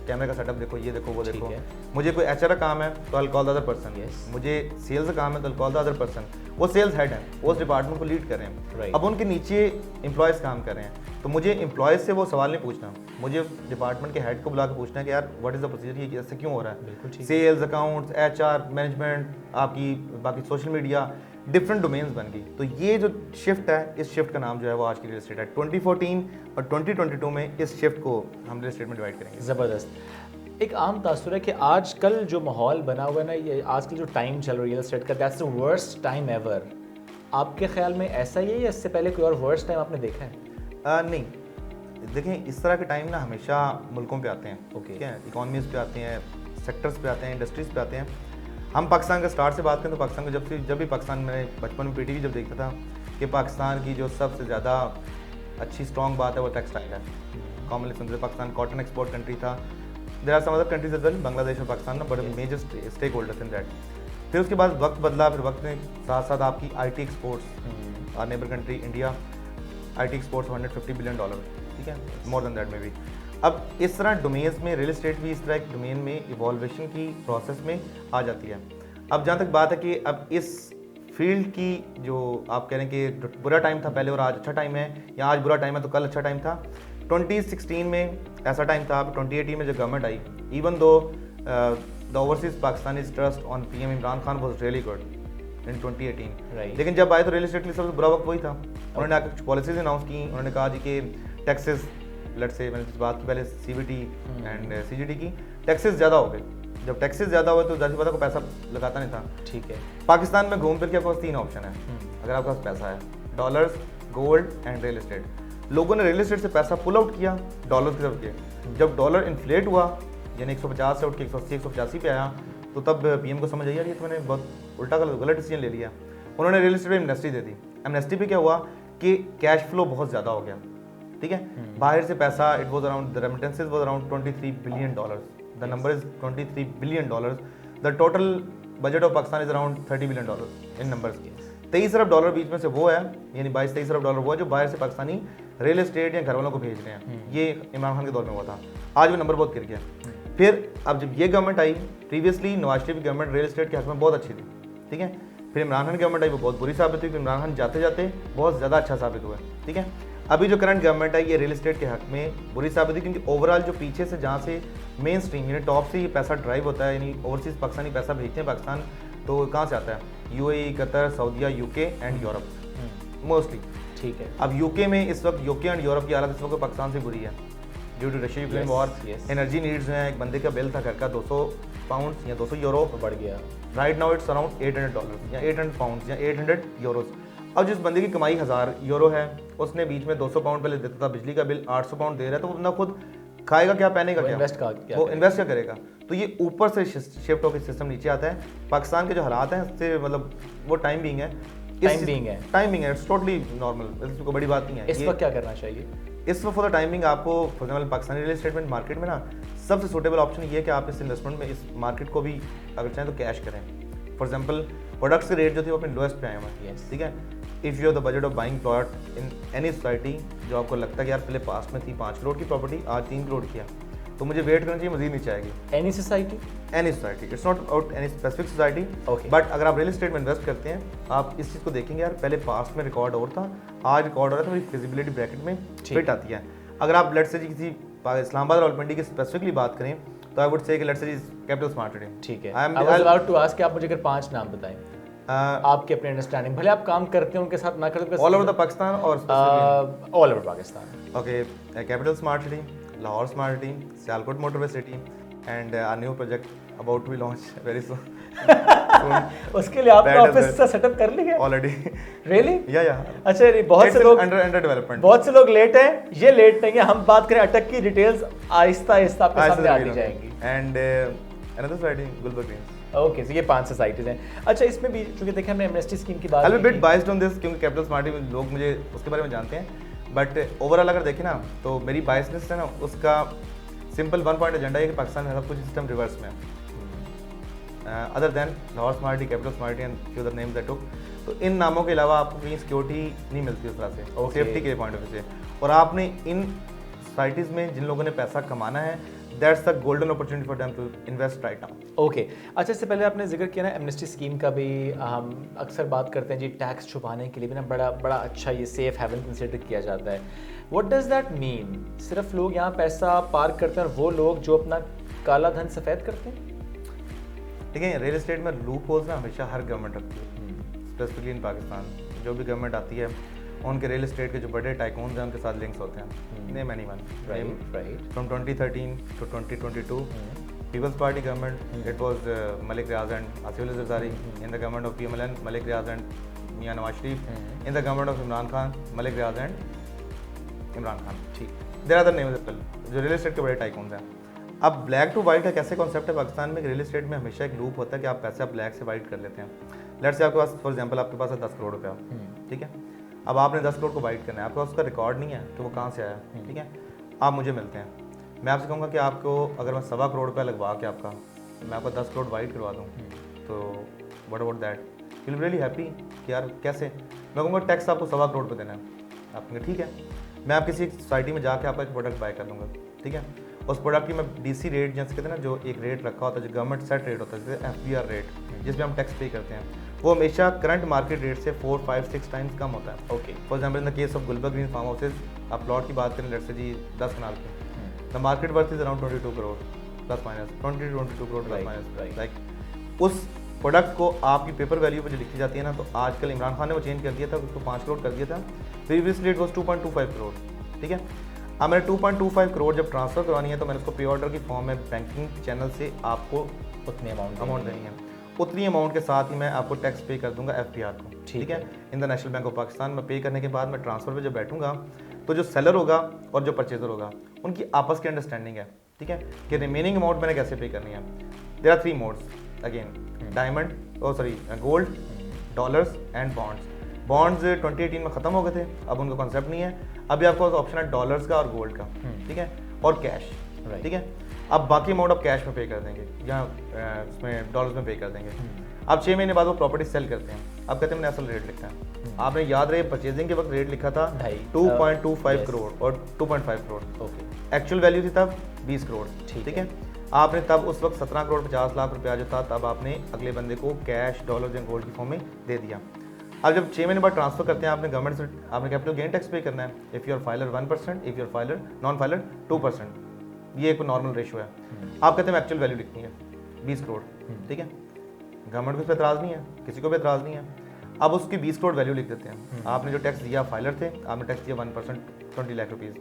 कैमरे का सेटअप देखो, ये देखो, वो देखो। मुझे कोई एचआर का काम है तो I call the other person, मुझे सेल्स का काम है तो I call the other person. वो सेल्स हेड हैं, वो उस डिपार्टमेंट को लीड कर रहे हैं। अब उनके नीचे एम्प्लॉयज़ काम कर रहे हैं, तो मुझे एम्प्लॉयज़ से वो सवाल नहीं पूछना, मुझे डिपार्टमेंट के हेड को बुला के पूछना है कि यार व्हाट इज़ द प्रोसीजर, ये ऐसे क्यों हो रहा है। सेल्स, अकाउंट्स, एचआर, मैनेजमेंट, आपकी बाकी सोशल मीडिया, डिफरेंट डोमेन्स बन गई। तो ये जो शिफ्ट है, इस शिफ्ट का नाम जो है वो आज की रियल एस्टेट है। 2014 और 2022 में इस शिफ्ट को हम रियल एस्टेट में डिवाइड करेंगे। ज़बरदस्त। एक आम तासुर है कि आजकल जो माहौल बना हुआ है ना, ये आजकल जो टाइम चल रहा है रियल एस्टेट का, that's the worst time ever. आपके ख्याल में ऐसा ही है या इससे पहले कोई और वर्स्ट टाइम आपने देखा है? नहीं, देखें इस तरह के टाइम ना हमेशा मुल्कों पे आते हैं, ठीक है, इकॉनमीज़ पे आते हैं, सेक्टर्स पे आते हैं, इंडस्ट्रीज़ पे आते हैं। हम पाकिस्तान का स्टार्ट से बात करें तो पाकिस्तान को जब भी पाकिस्तान में बचपन में पीटीवी जब देखता था कि पाकिस्तान की जो सबसे ज़्यादा अच्छी स्ट्रॉन्ग बात है वो टेक्सटाइल है। कॉमनली सुनते थे पाकिस्तान कॉटन एक्सपोर्ट कंट्री था। There are some other countries as well, Bangladesh और पाकिस्तान ना बड़े major stakeholders in that. फिर उसके बाद वक्त बदला, फिर वक्त में साथ साथ आपकी IT exports, our neighbour country India, IT exports $150 billion, ठीक है, more than that maybe. अब इस तरह डोमेन्स में रियल एस्टेट भी इस तरह एक डोमेन में इवॉल्वेशन की प्रोसेस में आ जाती है। अब जहाँ तक बात है कि अब इस फील्ड की जो आप कह रहे हैं कि बुरा टाइम था पहले और आज अच्छा टाइम है, या आज बुरा टाइम है तो कल अच्छा टाइम था, 2016 में ऐसा टाइम था। अब 2018 में जो government I, even though the overseas Pakistani trust on PM Imran Khan was really good in 2018, लेकिन जब आए तो रियल एस्टेट के लिए सबसे बुरा वक्त वही था। उन्होंने आकर कुछ पॉलिसीज अनाउंस की, उन्होंने कहा जी कि टैक्सेस, लेट्स से मैंने इस बात की पहले CBT एंड CGT की, टैक्सेस ज़्यादा हो गए। जब टैक्सेस ज़्यादा हुए तो ज़्यादा पता को पैसा लगाता नहीं था, ठीक है। पाकिस्तान में घूम फिर के आपके पास 3 ऑप्शन है अगर आपके पास पैसा है, dollars, gold and real estate. लोगों ने रियल एस्टेट से पैसा पुल आउट किया, डॉलर की तरफ किया। जब डॉलर इन्फ्लेट हुआ, यानी 150 से उठ के 180 185 पे आया, तो तब PM को समझ आई यार ये तो मैंने बहुत उल्टा गलत डिसीजन ले लिया। उन्होंने रियल एस्टेट में एमनेस्टी दे दी। एमनेस्टी पे क्या हुआ कि कैश फ्लो बहुत ज़्यादा हो गया, ठीक है, बाहर से पैसा, it was around, the remittances was around $23 billion, the number is $23 billion, the total budget of Pakistan is around $30 billion in numbers. 23 अरब डॉलर बीच में से वो है, यानी 22-23 अरब डॉलर वो है जो बाहर से पाकिस्तानी रियल एस्टेट या घर वालों को भेज रहे हैं। ये इमरान खान के दौर में हुआ था, आज वो नंबर बहुत गिर गया। फिर अब जब ये गवर्नमेंट आई, प्रीवियसली नवाज शरीफ की गवर्नमेंट रियल एस्टेट के हक में बहुत अच्छी थी, ठीक है, फिर इमरान खान की गवर्नमेंट आई, वो बहुत बुरी साबित हुई, फिर इमरान खान जाते जाते बहुत ज़्यादा अच्छा साबित हुआ, ठीक है। अभी जो करंट गवर्नमेंट है ये रियल एस्टेट के हक में बुरी साबित हुई, क्योंकि ओवरऑल जो पीछे से जहाँ से मेन स्ट्रीम यानी टॉप से ये पैसा ड्राइव होता है, यानी ओवरसीज पाकिस्तानी पैसा भेजते हैं पाकिस्तान, तो कहाँ से आता है? UAE, कतर, सऊदीया, UK एंड यूरोप मोस्टली, ठीक है। अब UK में इस वक्त UK एंड यूरोप की हालत इस वक्त पाकिस्तान से बुरी है due to Russia Ukraine war. Energy needs हैं, एक बंदे का बिल था घर का £200 या 200 यूरो बढ़ गया, राइट नाउ इट्स अराउंड $800 या 800 पाउंड या 800 यूरोस। अब जिस बंदे की कमाई 1000 यूरो है, उसने बीच में 200 पाउंड पहले देता था, बिजली का बिल 800 पाउंड दे रहा है, तो वो बंदा खुद खाएगा क्या, पहनेगा क्या, वो इन्वेस्ट क्या करेगा? तो ये ऊपर से शिफ्ट होकर सिस्टम नीचे आता है। पाकिस्तान के जो हालात हैं उससे मतलब वो टाइम बिंग है, इट्स टोटली नॉर्मल, इसको बड़ी बात नहीं है। इस वक्त क्या करना चाहिए? इस वक्त फॉर द टाइमिंग आपको for example Pakistani real estate market में ना सबसे सूटेबल ऑप्शन ये है कि आप इस इन्वेस्टमेंट में इस मार्केट को भी अगर चाहें तो कैश करें। फॉर एग्जाम्पल प्रोडक्ट्स के रेट जो थे वो अपने लोएस्ट पे आए हुए हैं, ठीक है। If you have the budget of buying plot in any society, जो आपको लगता है कि यार पहले पास्ट में थी 5 करोड़ की प्रॉपर्टी, आज 3 करोड़ की है, तो मुझे वेट करना चाहिए, मजीद नीचे आएगी। Any society, it's not about any specific society, but अगर आप रियल एस्टेट में इन्वेस्ट करते हैं, आप इस चीज़ को देखेंगे यार पहले पास्ट में रिकॉर्ड और था, आज रिकॉर्ड हो रहा है, तो मेरी फिजिबिलिटी ब्रैकेट में फिट आती है। अगर आप लेट्स से किसी इस्लामाबाद और रावलपिंडी की स्पेसिफिकली बात करें तो आई वुड से कि let's say capital smart trading, ठीक है। I was about to ask कि आप मुझे अगर 5 नाम बताएं आपके अपने अंडरस्टैंडिंग, भले आप काम करते हैं उनके साथ ना करते, ऑल ओवर द पाकिस्तान और all over Pakistan. Okay, capital smart city, Lahore smart city, Sialkot motorway city and our new project about to be launch very soon. उसके लिए आपने ऑफिस का सेटअप कर लिया ऑलरेडी? रियली? या अच्छा, बहुत से लोग अंडर डेवलपमेंट, बहुत से लोग लेट हैं, ये लेट नहीं है। हम बात करें अटक की, डिटेल्स आहिस्ता आहिस्ता आपके सामने आती जाएंगी। And another society Gulberg Greens. Okay, so ये 5 सोसाइटीज़ हैं। अच्छा, इसमें भी चूंकि देखिए हमने एमनेस्टी स्कीम की बात आई एम की बिट बाइस्ड ऑन दिस क्योंकि कैपिटल स्मार्टी में लोग मुझे उसके बारे में जानते हैं, बट ओवरऑल अगर देखें ना तो मेरी बायसनेस है ना, उसका सिंपल 1 पॉइंट एजेंडा है कि पाकिस्तान में सब कुछ सिस्टम रिवर्स में है, other than Lahore smarty, capital smarty and few other names that took. तो इन नामों के अलावा आपको कहीं सिक्योरिटी नहीं मिलती उस तरह से, सेफ्टी के पॉइंट ऑफ व्यू से। और आपने इन सोसाइटीज़ में जिन लोगों ने पैसा कमाना है, that's the golden opportunity for them to invest right now. Okay, अच्छा, इससे पहले आपने जिक्र किया ना एमनेस्टी स्कीम का भी, हम अक्सर बात करते हैं जी टैक्स छुपाने के लिए भी ना बड़ा अच्छा ये सेफ हेवन कंसिडर किया जाता है। What does that mean? सिर्फ लोग यहाँ पैसा पार्क करते हैं और वो लोग जो अपना काला धन सफ़ेद करते हैं? ठीक है, रियल एस्टेट में लूप होल्स ना हमेशा हर गवर्नमेंट रखती है, स्पेसिफिकली इन पाकिस्तान। जो भी गवर्नमेंट आती है उनके रियल एस्टेट के जो बड़े टाइकून्स हैं उनके साथ लिंक्स होते हैं। Name anyone, right, from 2013 to 2022 Peoples Party government, it was Malik Riaz and Asif Ali Zardari. In the government of PMLN, Malik Riaz and Mian Nawaz Sharif. In the government of Imran Khan, Malik Riaz and Imran Khan. ठीक, देयर आर द नेम्स जो रियल एस्टेट के बड़े टाइकून्स हैं। अब ब्लैक टू वाइट का कैसे concept है पाकिस्तान में? रियल एस्टेट में हमेशा एक लूप होता है कि आप पैसा ब्लैक से वाइट कर लेते हैं। लेट्स से आपके पास फॉर एग्जांपल आपके पास है 10 करोड़ रुपया, ठीक है। अब आपने 10 करोड़ को वाइट करना है, आपके पास उसका रिकॉर्ड नहीं है कि वो कहाँ से आया, ठीक है। आप मुझे मिलते हैं, मैं आपसे कहूँगा कि आपको अगर मैं 1.25 करोड़ रुपया लगवा के आपका मैं आपको 10 करोड़ वाइट करवा दूँ, तो what about that? You will really happy कि यार कैसे? मैं कहूँगा टैक्स आपको 1.25 करोड़ पे देना है। आप कहेंगे ठीक है, मैं आप किसी सोसाइटी में जाके आपका एक प्रोडक्ट बाय कर लूँगा, ठीक है। उस प्रोडक्ट की मैं DC रेट जैसे कहते हैं ना, जो एक रेट रखा होता है, जो गवर्नमेंट सेट रेट होता है, जैसे FBR रेट, जिसमें हम टैक्स पे करते हैं, वो हमेशा करंट मार्केट रेट से 4, 5, 6 टाइम्स कम होता है। Okay, for example in the case of Gulberg green farm houses, आप प्लॉट की बात करें लेट्स से जी 10 कनाल पे, the market worth is around 22 crore plus minus, 22 crore plus minus. Like उस प्रोडक्ट को आपकी पेपर वैल्यू पर जो लिखी जाती है ना, तो आजकल इमरान खान ने वो चेंज कर दिया था, उसको 5 करोड़ कर दिया था। प्रीवियसली इट वॉज 2.25 करोड़, ठीक है। अब मैंने 2.25 करोड़ जब ट्रांसफ़र करवानी है तो मैंने उसको पे ऑर्डर की फॉर्म में बैंकिंग चैनल से आपको उतनी अमाउंट देनी है। उतनी अमाउंट के साथ ही मैं आपको टैक्स पे कर दूंगा FBR को, ठीक है, in the national bank of Pakistan. में पे करने के बाद मैं ट्रांसफ़र पे जब बैठूंगा तो जो सेलर होगा और जो परचेजर होगा उनकी आपस की अंडरस्टैंडिंग है, ठीक है, कि रिमेनिंग अमाउंट मैंने कैसे पे करनी है। There are 3 modes again, diamond, gold, dollars and bonds. Bonds 2018 में ख़त्म हो गए थे, अब उनका कॉन्सेप्ट नहीं है। अभी आपको ऑप्शन है डॉलर्स का और गोल्ड का, ठीक है, और कैश, ठीक है। अब बाकी अमाउंट आप कैश में पे कर देंगे या उसमें डॉलर्स में पे कर देंगे। अब 6 महीने बाद वो प्रॉपर्टी सेल करते हैं, अब कहते हैं मैंने असल रेट लिखा है। आपने याद रहे परचेजिंग के वक्त रेट लिखा था 2.25 करोड़ और 2.5 करोड़, ओके, एक्चुअल वैल्यू थी तब 20 करोड़, ठीक है। आपने तब उस वक्त 17 करोड़ 50 लाख रुपया जो था, तब आपने अगले बंदे को कैश, डॉलर या गोल्ड की फॉर्म में दे दिया। अब जब 6 महीने बाद ट्रांसफर करते हैं, आपने गवर्नमेंट से आपने कैपिटल गेन टैक्स पे करना है। If you're filer 1%, if you're filer non filer 2%, ये एक नॉर्मल रेशो है। आप कहते हैं एक्चुअल वैल्यू लिखनी है 20 करोड़, ठीक है। गवर्नमेंट को इस पर एतराज़ नहीं है, किसी को भी एतराज़ नहीं है। अब उसकी 20 करोड़ वैल्यू लिख देते हैं। आपने जो टैक्स दिया फाइलर थे, आपने टैक्स दिया 1%, 20 लाख रुपीज़।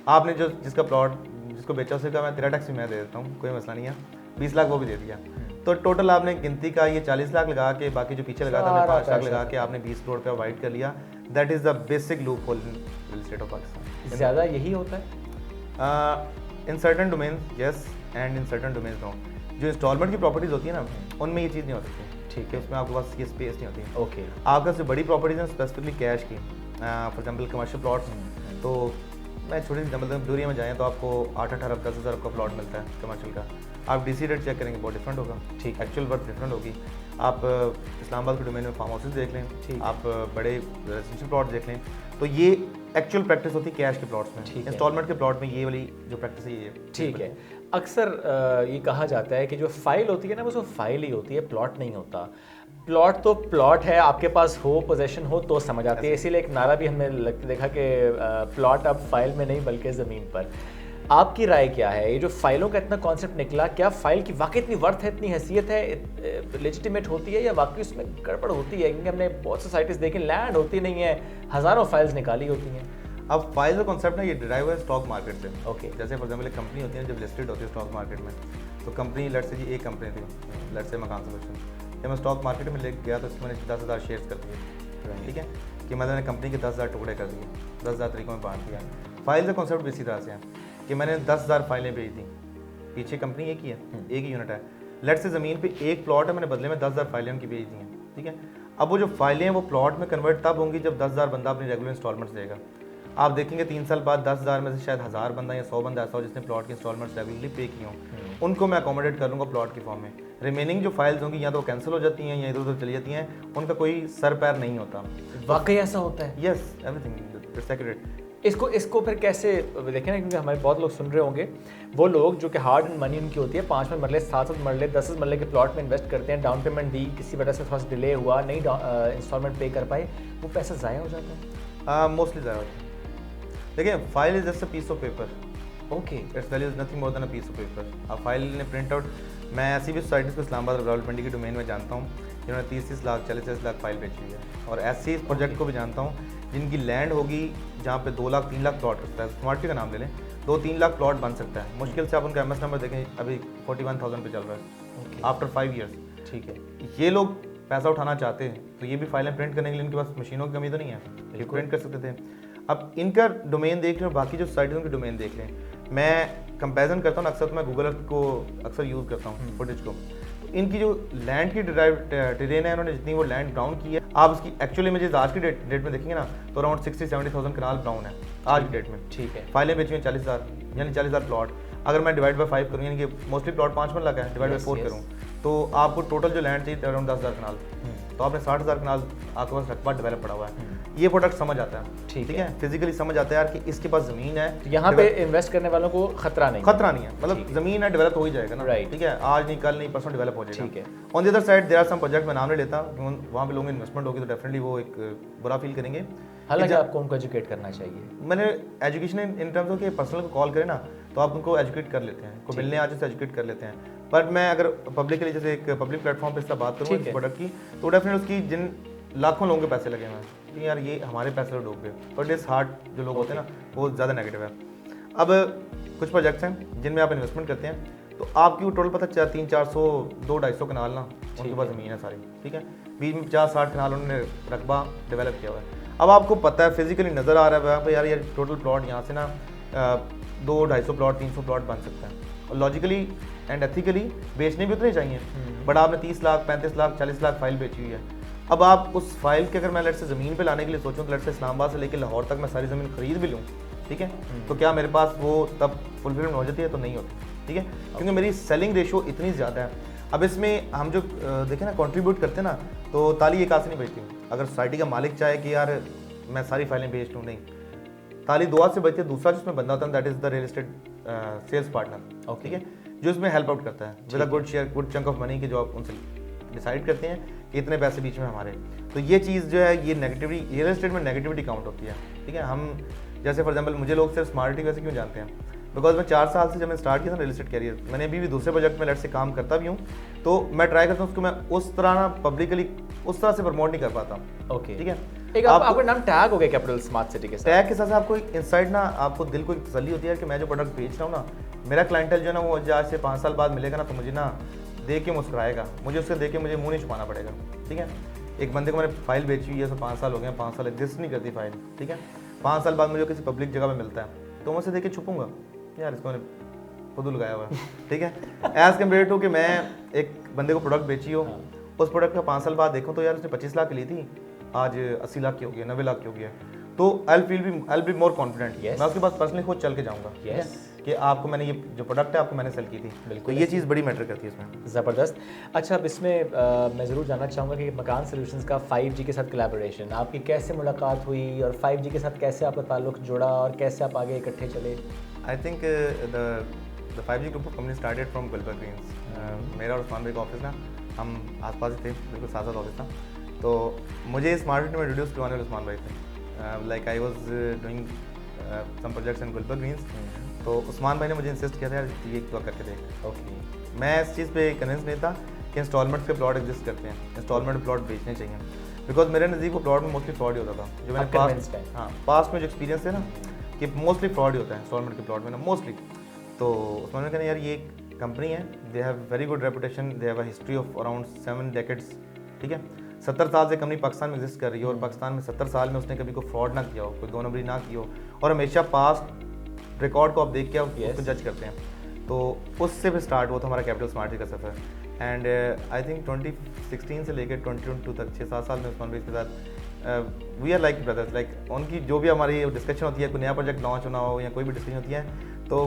आपने जो जिसका प्लॉट जिसको बेचा उसे कहा मैं तेरा टैक्स भी मैं दे देता हूँ, कोई मसला नहीं है, 20 लाख वो भी दे दिया। तो टोटल आपने गिनती का ये 40 लाख लगा के, बाकी जो पीछे लगा था आपने 5 लाख लगा के आपने 20 करोड़ रुपया वाइट कर लिया। That is the basic loophole in real estate of Pakistan. ज़्यादा यही होता है in certain domains yes and in certain domains no. जो इंस्टॉलमेंट की प्रॉपर्टीज़ होती है ना, उनमें ये चीज़ नहीं हो सकती, ठीक है, उसमें आपके पास ये स्पेस नहीं होती। ओके, आपके पास जो बड़ी प्रॉपर्टीज हैं स्पेसिफिकली कैश की, फॉर एग्जांपल कमर्शियल प्लॉट्स, तो मैं छोटी सी एग्जांपल दूरिया में जाएँ तो आपको 8-8 अरब 10 हज़ार का प्लॉट मिलता है कमर्शियल का। आप DC रेट चेक करेंगे बहुत डिफरेंट होगा, ठीक, एक्चुअल वर्थ डिफरेंट होगी। आप इस्लामाबाद के डोमेन में फार्म हाउसेज देख लें, आप बड़े रेजिडेंशियल प्लॉट देख लें, तो ये एक्चुअल प्रैक्टिस होती है कैश के प्लॉट्स में। इंस्टॉलमेंट के प्लॉट में ये वाली जो प्रैक्टिस है ये, ठीक है। अक्सर ये कहा जाता है कि जो फाइल होती है ना, वो सिर्फ फाइल ही होती है, प्लॉट नहीं होता। प्लॉट तो प्लॉट है, आपके पास हो, पोजेशन हो तो समझ आती है। इसीलिए एक नारा भी हमने देखा कि प्लॉट अब फाइल में नहीं बल्कि ज़मीन पर। आपकी राय क्या है? ये जो फाइलों का इतना कॉन्सेप्ट निकला, क्या फाइल की वाकई इतनी वर्थ है, इतनी हैसियत है, लेजिटिमेट होती है, या वाकई उसमें गड़बड़ होती है? क्योंकि हमने बहुत सोसाइटीज़ देखी, लैंड होती नहीं है, हज़ारों फाइल्स निकाली होती हैं। अब फाइल का कॉन्सेप्ट है ये डिराइव है स्टॉक मार्केट से। ओके, जैसे फॉर एग्जांपल एक कंपनी होती है जब लिस्टेड होती है स्टॉक मार्केट में, तो कंपनी लेट्स से जी एक कंपनी थी, लेट्स से मकान सोल्यूशन, जब मैं स्टॉक मार्केट में लेके गया तो इसमें मैंने 10,000 शेयर्स कर दिए, ठीक है, कि मैंने कंपनी के 10,000 टुकड़े कर दिए, 10,000 तरीकों में बांट दिया। फाइल का कॉन्सेप्ट भी इसी तरह से है कि मैंने 10,000 फाइलें भेज दी, पीछे कंपनी एक ही है, एक ही यूनिट है, लेट से ज़मीन पे एक प्लॉट है, मैंने बदले में 10,000 फाइलें उनकी भेज दी हैं, ठीक है। अब वो जो फाइलें हैं वो प्लॉट में कन्वर्ट तब होंगी जब 10,000 बंदा अपनी रेगुलर इंस्टॉलमेंट्स देगा। आप देखेंगे 3 साल बाद 10,000 में से शायद 1000 बंदा या 100 बंदा ऐसा हो जिसने प्लॉट की इंस्टॉलमेंट्स रेगुलरली पे की हों, उनको मैं अकोमोडेट कर लूँगा प्लॉट की फॉर्म में। रिमेनिंग जो फाइल्स होंगी या तो कैंसिल हो जाती हैं या इधर उधर चली जाती हैं, उनका कोई सर पैर नहीं होता। वाकई ऐसा होता है? Yes, everything it's accurate. इसको फिर कैसे देखें ना, क्योंकि हमारे बहुत लोग सुन रहे होंगे, वो लोग जो कि हार्ड एंड मनी उनकी होती है, 5 मरले 7 मरले 10 मरले के प्लॉट में इन्वेस्ट करते हैं, डाउन पेमेंट दी, किसी वजह से थोड़ा सा डिले हुआ, नहीं इंस्टॉलमेंट पे कर पाए, वो पैसा ज़ाया हो जाता है? मोस्टली ज़ाया होता है। देखिए, file is just a piece of paper, okay, its value is nothing more than a piece of paper. अब फाइल ने प्रिंट आउट, मैं ऐसी भी सोसाइटीज़ को इस्लामाबाद रावलपिंडी की डोमेन में जानता हूँ जिन्होंने 30-30 लाख 40-40 लाख फाइल बेची हुई है, और ऐसे ही प्रोजेक्ट को भी जानता हूँ जिनकी लैंड होगी जहाँ पे 2 लाख 3 लाख प्लॉट सकता है। स्मार्टी का नाम ले लें, 2-3 लाख प्लॉट बन सकता है मुश्किल से। आप उनका MS नंबर देखें, अभी 41,000 पे चल रहा है आफ्टर 5 ईयर्स। ठीक है, ये लोग पैसा उठाना चाहते हैं तो ये भी फाइलें प्रिंट करने के लिए इनके पास मशीनों की कमी तो नहीं है, ये प्रिंट कर सकते थे। अब इनका डोमेन देख लें और बाकी जो सोसाइटीज़ की डोमेन देख लें। मैं कंपैरिजन करता हूँ अक्सर, तो मैं गूगल अर्थ को अक्सर यूज़ करता हूँ फुटेज को। तो इनकी जो लैंड की टेरेन है, उन्होंने जितनी वो लैंड ब्राउन की है, आप उसकी एक्चुअल इमेजेस आज की डेट में देखेंगे ना तो अराउंड 60-70,000 कनाल ब्राउन है आज की डेट में। ठीक है, फाइलें बेची हुई 40,000, यानी 40,000 प्लॉट। अगर मैं डिवाइड बाई 5 करूँ, यानी कि मोस्टली प्लॉट 5 मन लगा है, डिवाइड बाई 4 करूँ तो आपको टोटल जो लैंड चाहिए अराउंड 10,000 कनाल, तो आपने 60,000 कनाल आपके पास रकबा डेवलप पड़ा हुआ है। ये प्रोडक्ट समझ आता है, ठीक है, फिजिकली समझ आता है यार कि इसके पास ज़मीन है, तो यहाँ पे इन्वेस्ट करने वालों को खतरा नहीं है, मतलब ज़मीन है, डेवलप हो ही जाएगा ना, ठीक है, आज नहीं कल नहीं परसों डेवलप हो जाएगा। ठीक है। On the other side there are some project, मैं नाम नहीं लेता, वहाँ पे लोगों की इन्वेस्टमेंट होगी तो डेफिनेटली वो एक बुरा फील करेंगे। हालांकि आपको उनको एजुकेट करना चाहिए। मैंने एजुकेशन इन टर्म्स ऑफ कि पर्सनल को कॉल करें ना तो आप उनको एजुकेट कर लेते हैं, को मिलने आज से एजुकेट कर लेते हैं। पर मैं अगर पब्लिकली जैसे एक पब्लिक प्लेटफॉर्म पे इसका बात करूँ इस प्रोडक्ट की, तो डेफिनेटली उसकी जिन लाखों लोगों के पैसे लगे हुए हैं कि यार ये हमारे पैसे डूब गए, और डिस हार्ट जो लोग होते हैं ना वो ज़्यादा नेगेटिव है। अब कुछ प्रोजेक्ट्स हैं जिनमें आप इन्वेस्टमेंट करते हैं तो आपकी वो टोटल पता 300-400 200-250 कनाल ना उनके पास ज़मीन है सारी, ठीक है, बीच में 50-60 कनाल उन्होंने रकबा डेवलप किया हुआ है। अब आपको पता है फिजिकली नज़र आ रहा है यार ये टोटल प्लॉट यहाँ से ना 200-250 प्लॉट 300 प्लॉट बन सकता है, और लॉजिकली एंड एथिकली बेचने भी उतने चाहिए, बट आपने 30 लाख 35 लाख 40 लाख फाइल बेची हुई है। अब आप उस फाइल के अगर मैं लेट से ज़मीन पे लाने के लिए सोचूं तो लेट से इस्लामाबाद से लेकर लाहौर तक मैं सारी ज़मीन खरीद भी लूँ, ठीक है, तो क्या मेरे पास वो तब फुलफिलमेंट हो जाती है? तो नहीं होती, ठीक है, क्योंकि मेरी सेलिंग रेशो इतनी ज़्यादा है। अब इसमें हम जो देखें ना कंट्रीब्यूट करते हैं ना, तो ताली एक हाथ से नहीं बजती। अगर सोसाइटी का मालिक चाहे कि यार मैं सारी फाइलें बेच लूँ, नहीं, ताली 2 हाथ से बजती है। दूसरा जिसमें बंदा होता है that is the real estate sales partner, ठीक है, जो इसमें हेल्प आउट करता है with a good share, good chunk of money, के जो आप उनसे डिसाइड करते हैं कि इतने पैसे बीच में हमारे। तो ये चीज़ जो है ये नेगेटिविटी, रियल एस्टेट में नेगेटिविटी काउंट होती है, ठीक है। हम जैसे फॉर एग्जांपल मुझे लोग सिर्फ स्मार्टिटी वैसे क्यों जानते हैं, बिकॉज मैं 4 साल से जब मैं स्टार्ट किया था रियल एस्टेट कैरियर, मैंने अभी भी दूसरे प्रोजेक्ट में लेट से काम करता भी हूँ, तो मैं ट्राई करता हूँ उसको मैं उस तरह ना पब्लिकली उस तरह से प्रमोट नहीं कर पाता। ओके, ठीक है, एक आपका नाम टैग हो गया कैपिटल स्मार्ट सिटी के साथ। टैग के साथ आपको एक इनसाइड ना, आपको दिल को एक तसल्ली होती है कि मैं जो प्रोडक्ट बेच रहा हूँ ना, मेरा क्लाइंटल जो है ना वो आज से 5 साल बाद मिलेगा ना तो मुझे ना देख के मुस्कुराएगा, मुझे उससे देख के मुझे मुंह नहीं छुपाना पड़ेगा, ठीक है। एक बंदे को मैंने फाइल बेची हुई है, तो 5 साल हो गए, 5 साल एग्जिस्ट नहीं करती फाइल, ठीक है। 5 साल बाद मुझे किसी पब्लिक जगह पे मिलता है तो मैं उसे देख के छुपूंगा, यार इसको मैंने खुद लगाया हुआ है, ठीक है, एज कम्पेयर टू कि मैं एक बंदे को प्रोडक्ट बेची हो, उस प्रोडक्ट का 5 साल बाद देखूँ तो यार उसने 25 लाख की ली थी, आज 80 लाख की हो गया, 90 लाख की हो गया, तो आई बी मोर कॉन्फिडेंट। मैं उसके पास पर्सनली खुद चल के जाऊँगा कि आपको मैंने ये जो प्रोडक्ट है आपको मैंने सेल की थी, बिल्कुल, तो ये चीज़ बड़ी मैटर करती है इसमें। ज़बरदस्त। अच्छा, अब इसमें मैं ज़रूर जानना चाहूँगा कि मकान सॉल्यूशंस का 5G के साथ कोलैबोरेशन आपकी कैसे मुलाकात हुई और 5G के साथ कैसे आपका ताल्लुक जुड़ा और कैसे आप आगे इकट्ठे चले? I think the 5G group of company started from Gulberg Greens. मेरा और उस्मान भाई का ऑफिस ना हम आसपास ही थे, बिल्कुल साथ साथ ऑफिस था, तो मुझे स्मार्ट सिटी में इंट्रोड्यूस करवाने वाले उस्मान भाई थे। Like I was doing some projects in Gulberg Greens, तो उस्मान भाई ने मुझे इंसिस्ट किया था यार ये तो करके देख। ओके, मैं इस चीज़ पे कन्विंस नहीं था कि इंस्टॉलमेंट के प्लॉट एग्जिस्ट करते हैं, इंस्टॉलमेंट प्लॉट बेचने चाहिए, बिकॉज मेरे नज़दीक वो प्लॉट में मोस्टली फ्रॉड ही होता था। जो मैंने पास्ट में जो एक्सपीरियंस है ना कि मोस्टली फ्रॉड ही होता है इंस्टॉलमेंट के प्लॉट में ना मोस्टली। तो उस्मान ने कहा यार ये एक कंपनी है, they have very good reputation, they have a history of around 7 decades, ठीक है, 70 साल से कंपनी पाकिस्तान में एग्जिस्ट कर रही है, और पाकिस्तान में 70 साल में उसने कभी कोई फ्रॉड ना किया हो, कोई 2 नंबरी ना की हो, और हमेशा पास्ट रिकॉर्ड को आप देख के उसको जज करते हैं। तो उससे भी स्टार्ट हुआ था हमारा कैपिटल स्मार्ट सिटी का सफ़र। एंड आई थिंक 2016 से लेकर 2022 तक 6-7 साल में उस्मान भाई के साथ we are like brothers. Like उनकी जो भी हमारी डिस्कशन होती है, कोई नया प्रोजेक्ट लॉन्च होना हो या कोई भी डिस्कशन होती है, तो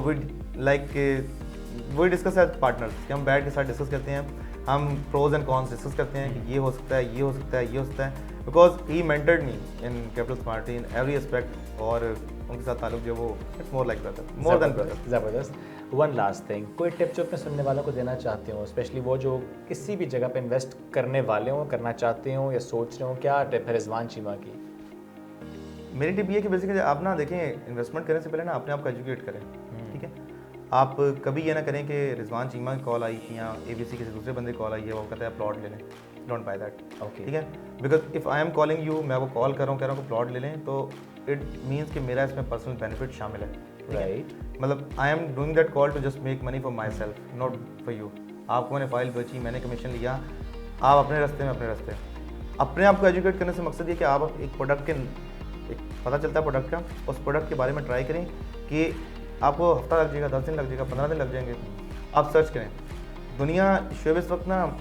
वही डिस्कस एज पार्टनर्स कि हम बैठ के साथ डिस्कस करते हैं, हम प्रोज एंड कॉन्स डिस्कस करते हैं कि ये हो सकता है, ये हो सकता है, ये हो सकता है, because he mentored me in capital smart in every aspect. और उनके साथ ताल्लुक जो वो it's more like brother, more than brother. ज़बरदस्त। वन लास्ट थिंग, कोई टिप जो अपने सुनने वालों को देना चाहते हो, स्पेशली वो जो किसी भी जगह पे इन्वेस्ट करने वाले हों, करना चाहते हो या सोच रहे हो, क्या टिप है रिजवान चीमा की? मेरी टिप ये है कि बेसिकली आप ना देखें, इन्वेस्टमेंट करने से पहले ना अपने आप को एजुकेट करें, ठीक है। आप कभी ये ना करें कि रिजवान चीमा की कॉल आई या ABC किसी दूसरे बंदे की कॉल आई है, वो कहता है प्लॉट ले लें, डोंट बाय दैट, ओके, ठीक है। Because if I am calling you, मैं वो कॉल कर रहा हूँ, कह रहा हूँ कि प्लॉट ले लें, तो इट मीन्स कि मेरा इसमें पर्सनल बेनिफिट शामिल है, राइट। मतलब I am doing that call to just make money for myself, not for you. आपको मैंने फाइल बेची, मैंने कमीशन लिया, आप अपने रास्ते में अपने रास्ते। अपने आप को एजुकेट करने से मकसद ये कि आप एक प्रोडक्ट के एक पता चलता है प्रोडक्ट का, उस प्रोडक्ट के बारे में ट्राई करें कि आपको हफ्ता लग जाएगा, 10 दिन लग जाएगा, 15 दिन लग जाएंगे, आप सर्च करें। दुनिया शुभ इस वक्त ना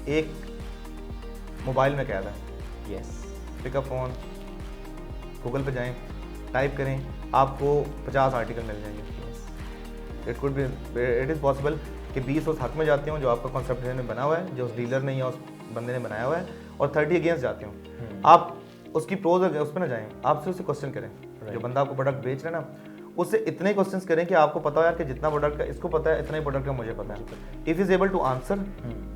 एक मोबाइल में कैद है। यस, पिकअप फ़ोन, गूगल पे जाएं, टाइप करें, आपको 50 आर्टिकल मिल जाएंगे। इट इज़ पॉसिबल कि 20 उस हक में जाते हो जो आपका कॉन्सेप्ट में बना हुआ है, जो उस डीलर ने या उस बंदे ने बनाया हुआ है, और 30 अगेंस्ट जाते हो। आप उसकी प्रोज उस पर ना जाएं, आपसे उससे क्वेश्चन करें। जो बंदा आपको प्रोडक्ट बेच रहा है ना, उससे इतने क्वेश्चंस करें कि आपको पता हो यार कि जितना प्रोडक्ट का इसको पता है, इतना ही प्रोडक्ट का मुझे पता है। If is able to answer,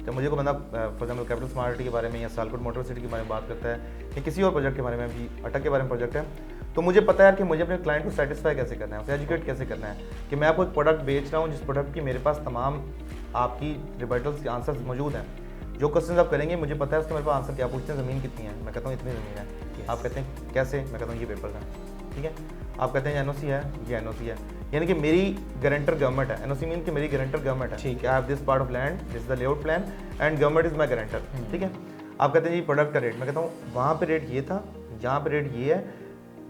जब मुझे को बंदा for example capital smart city के बारे में या सालकोट मोटर सिटी के बारे में बात करता है या किसी और प्रोजेक्ट के बारे में, अभी अटक के बारे में प्रोजेक्ट है, तो मुझे पता है यार कि मुझे अपने क्लाइंट को सेटिस्फाई कैसे करना है, उसे एजुकेट कैसे करना है, कि मैं आपको एक प्रोडक्ट बेच रहा हूँ जिस प्रोडक्ट की मेरे पास तमाम आपकी रिबर्टल्स के आंसर्स मौजूद हैं। जो क्वेश्चन आप करेंगे मुझे पता है उसके मेरे पास आंसर क्या पूछते हैं, ज़मीन कितनी है, मैं कहता हूँ इतनी ज़मीन है। आप कहते हैं कैसे, मैं कहता हूँ ये पेपर है, ठीक है। आप कहते हैं NOC है, ये NOC है, यानी कि मेरी गारंटर गवर्नमेंट है। NOC मीन कि मेरी गारंटर गवर्नमेंट है, ठीक है। I have this part of land, this is the layout plan and government is my guarantor, ठीक है। आप कहते हैं जी प्रोडक्ट का रेट, मैं कहता हूँ वहाँ पे रेट ये था, यहाँ पे रेट ये है।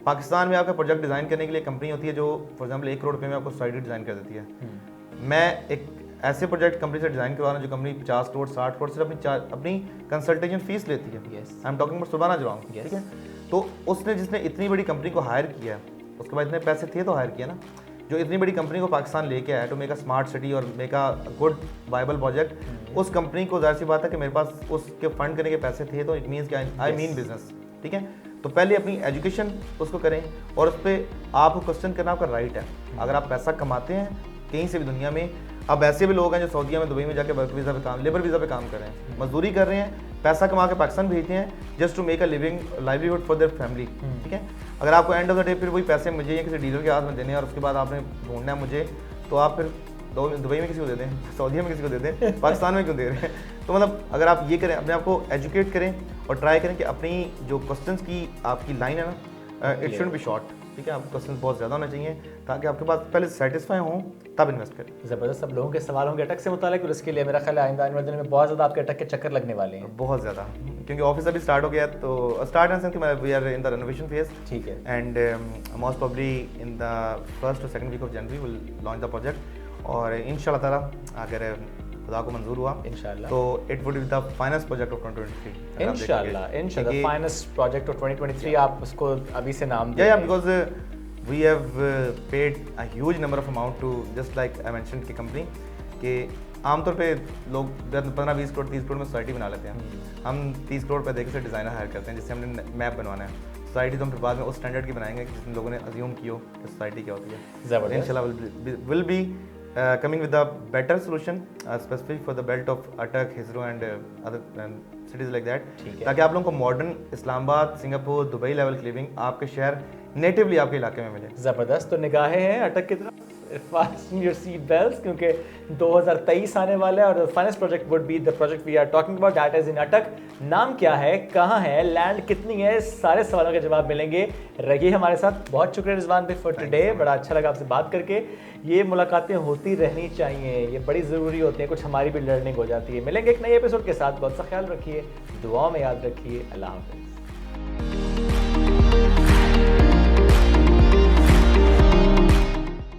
पाकिस्तान में आपका प्रोजेक्ट डिज़ाइन करने के लिए कंपनी होती है जो फॉर एग्जाम्पल 1 करोड़ रुपये में आपको सोसाइटी डिज़ाइन कर देती है। मैं एक ऐसे प्रोजेक्ट कंपनी से डिज़ाइन करवाना जो कंपनी 50 करोड़ 60 करोड़ सिर्फ अपनी कंसल्टेशन फीस लेती है। I am talking about Subhana जवांग, ठीक है। तो उसने जिसने इतनी बड़ी कंपनी को हायर किया, उसके बाद इतने पैसे थे तो हायर किया ना, जो इतनी बड़ी कंपनी को पाकिस्तान लेके आया to make a smart city और make a good viable project, उस कंपनी को जाहिर सी बात है कि मेरे पास उसके फंड करने के पैसे थे, तो इट मीन्स कि आई मीन बिजनेस, ठीक है। तो पहले अपनी एजुकेशन उसको करें और उस पर आपको क्वेश्चन करना आपका राइट है। अगर आप पैसा कमाते हैं कहीं से भी दुनिया में, अब ऐसे भी लोग हैं जो सऊदीया में, दुबई में जाके वर्क वीज़ा पे काम, लेबर वीज़ा पे काम कर रहे हैं, मजदूरी कर रहे हैं, पैसा कमा के पाकिस्तान भेजते हैं just to make a living livelihood for their family, ठीक है। अगर आपको एंड ऑफ द डे फिर वही पैसे मुझे या किसी डीलर के हाथ में देने हैं और उसके बाद आपने ढूंढना है मुझे, तो आप फिर दुबई में किसी को दे दें, सऊदीया में किसी को दे दें, पाकिस्तान में क्यों दे रहे हैं। तो मतलब अगर आप ये करें, अपने आप को एजुकेट करें और ट्राई करें कि अपनी जो क्वेश्चंस की आपकी लाइन है ना, इट शुड बी शॉर्ट, ठीक है। आपके क्वेश्चन बहुत ज़्यादा होने चाहिए ताकि आपके पास पहले सेटिस्फाई हों तब इन्वेस्ट करें। ज़बरदस्त। सब लोगों के सवाल होंगे अटक से मुतालिक, और इसके लिए मेरा ख्याल है आइंदा आने वाले दिन में बहुत ज़्यादा आपके अटक के चक्कर लगने वाले हैं। बहुत ज़्यादा, क्योंकि ऑफिस अभी स्टार्ट हो गया, तो स्टार्ट इन सेंस कि we are in the renovation phase, ठीक है। And most probably in the first or second week of January will launch the project, और इंशाल्लाह ताला अगर खुदा को मंजूर हुआ इंशाल्लाह तो it would be the finance project of 2023। इंशाल्लाह फाइनेंस प्रोजेक्ट ऑफ 2023 आप उसको अभी से नाम या because we have paid a huge number of amount to just like I mentioned की कंपनी के आमतौर पे लोग 15-20 करोड़ 30 करोड़ में सोसाइटी बना लेते हैं। हम 30 करोड़ पे देके से डिज़ाइनर हायर करते हैं जिससे हमने मैप बनवाना है सोसाइटी, तो हम फिर बाद में उस स्टैंडर्ड की बनाएंगे जिसमें लोगों ने अज्यूम की हो कि सोसाइटी क्या होती है। इंशाल्लाह will be coming with a better solution specific for the belt of Attock, Heathrow and other cities like that, ताकि आप लोगों को modern Islamabad, Singapore, Dubai level की लिविंग आपके शहर नेटिवली आपके इलाके में मिले। ज़बरदस्त। तो निगाहें हैं अटक की तरफ, fasten your seat belts, क्योंकि 2023 आने वाला है और finance project would be the project we are talking about, that is in Attock. नाम क्या है, कहाँ है, लैंड कितनी है, सारे सवालों के जवाब मिलेंगे। रहिए हमारे साथ। बहुत शुक्रिया रिजवान भाई फॉर टुडे, बड़ा अच्छा लगा आपसे बात करके। ये मुलाकातें होती रहनी चाहिए, ये बड़ी ज़रूरी होती हैं, कुछ हमारी भी लर्निंग हो जाती है। मिलेंगे एक नए एपिसोड के साथ, बहुत सा ख्याल रखिए, दुआओं में याद रखिए। अल्लाह हाफ़िज़।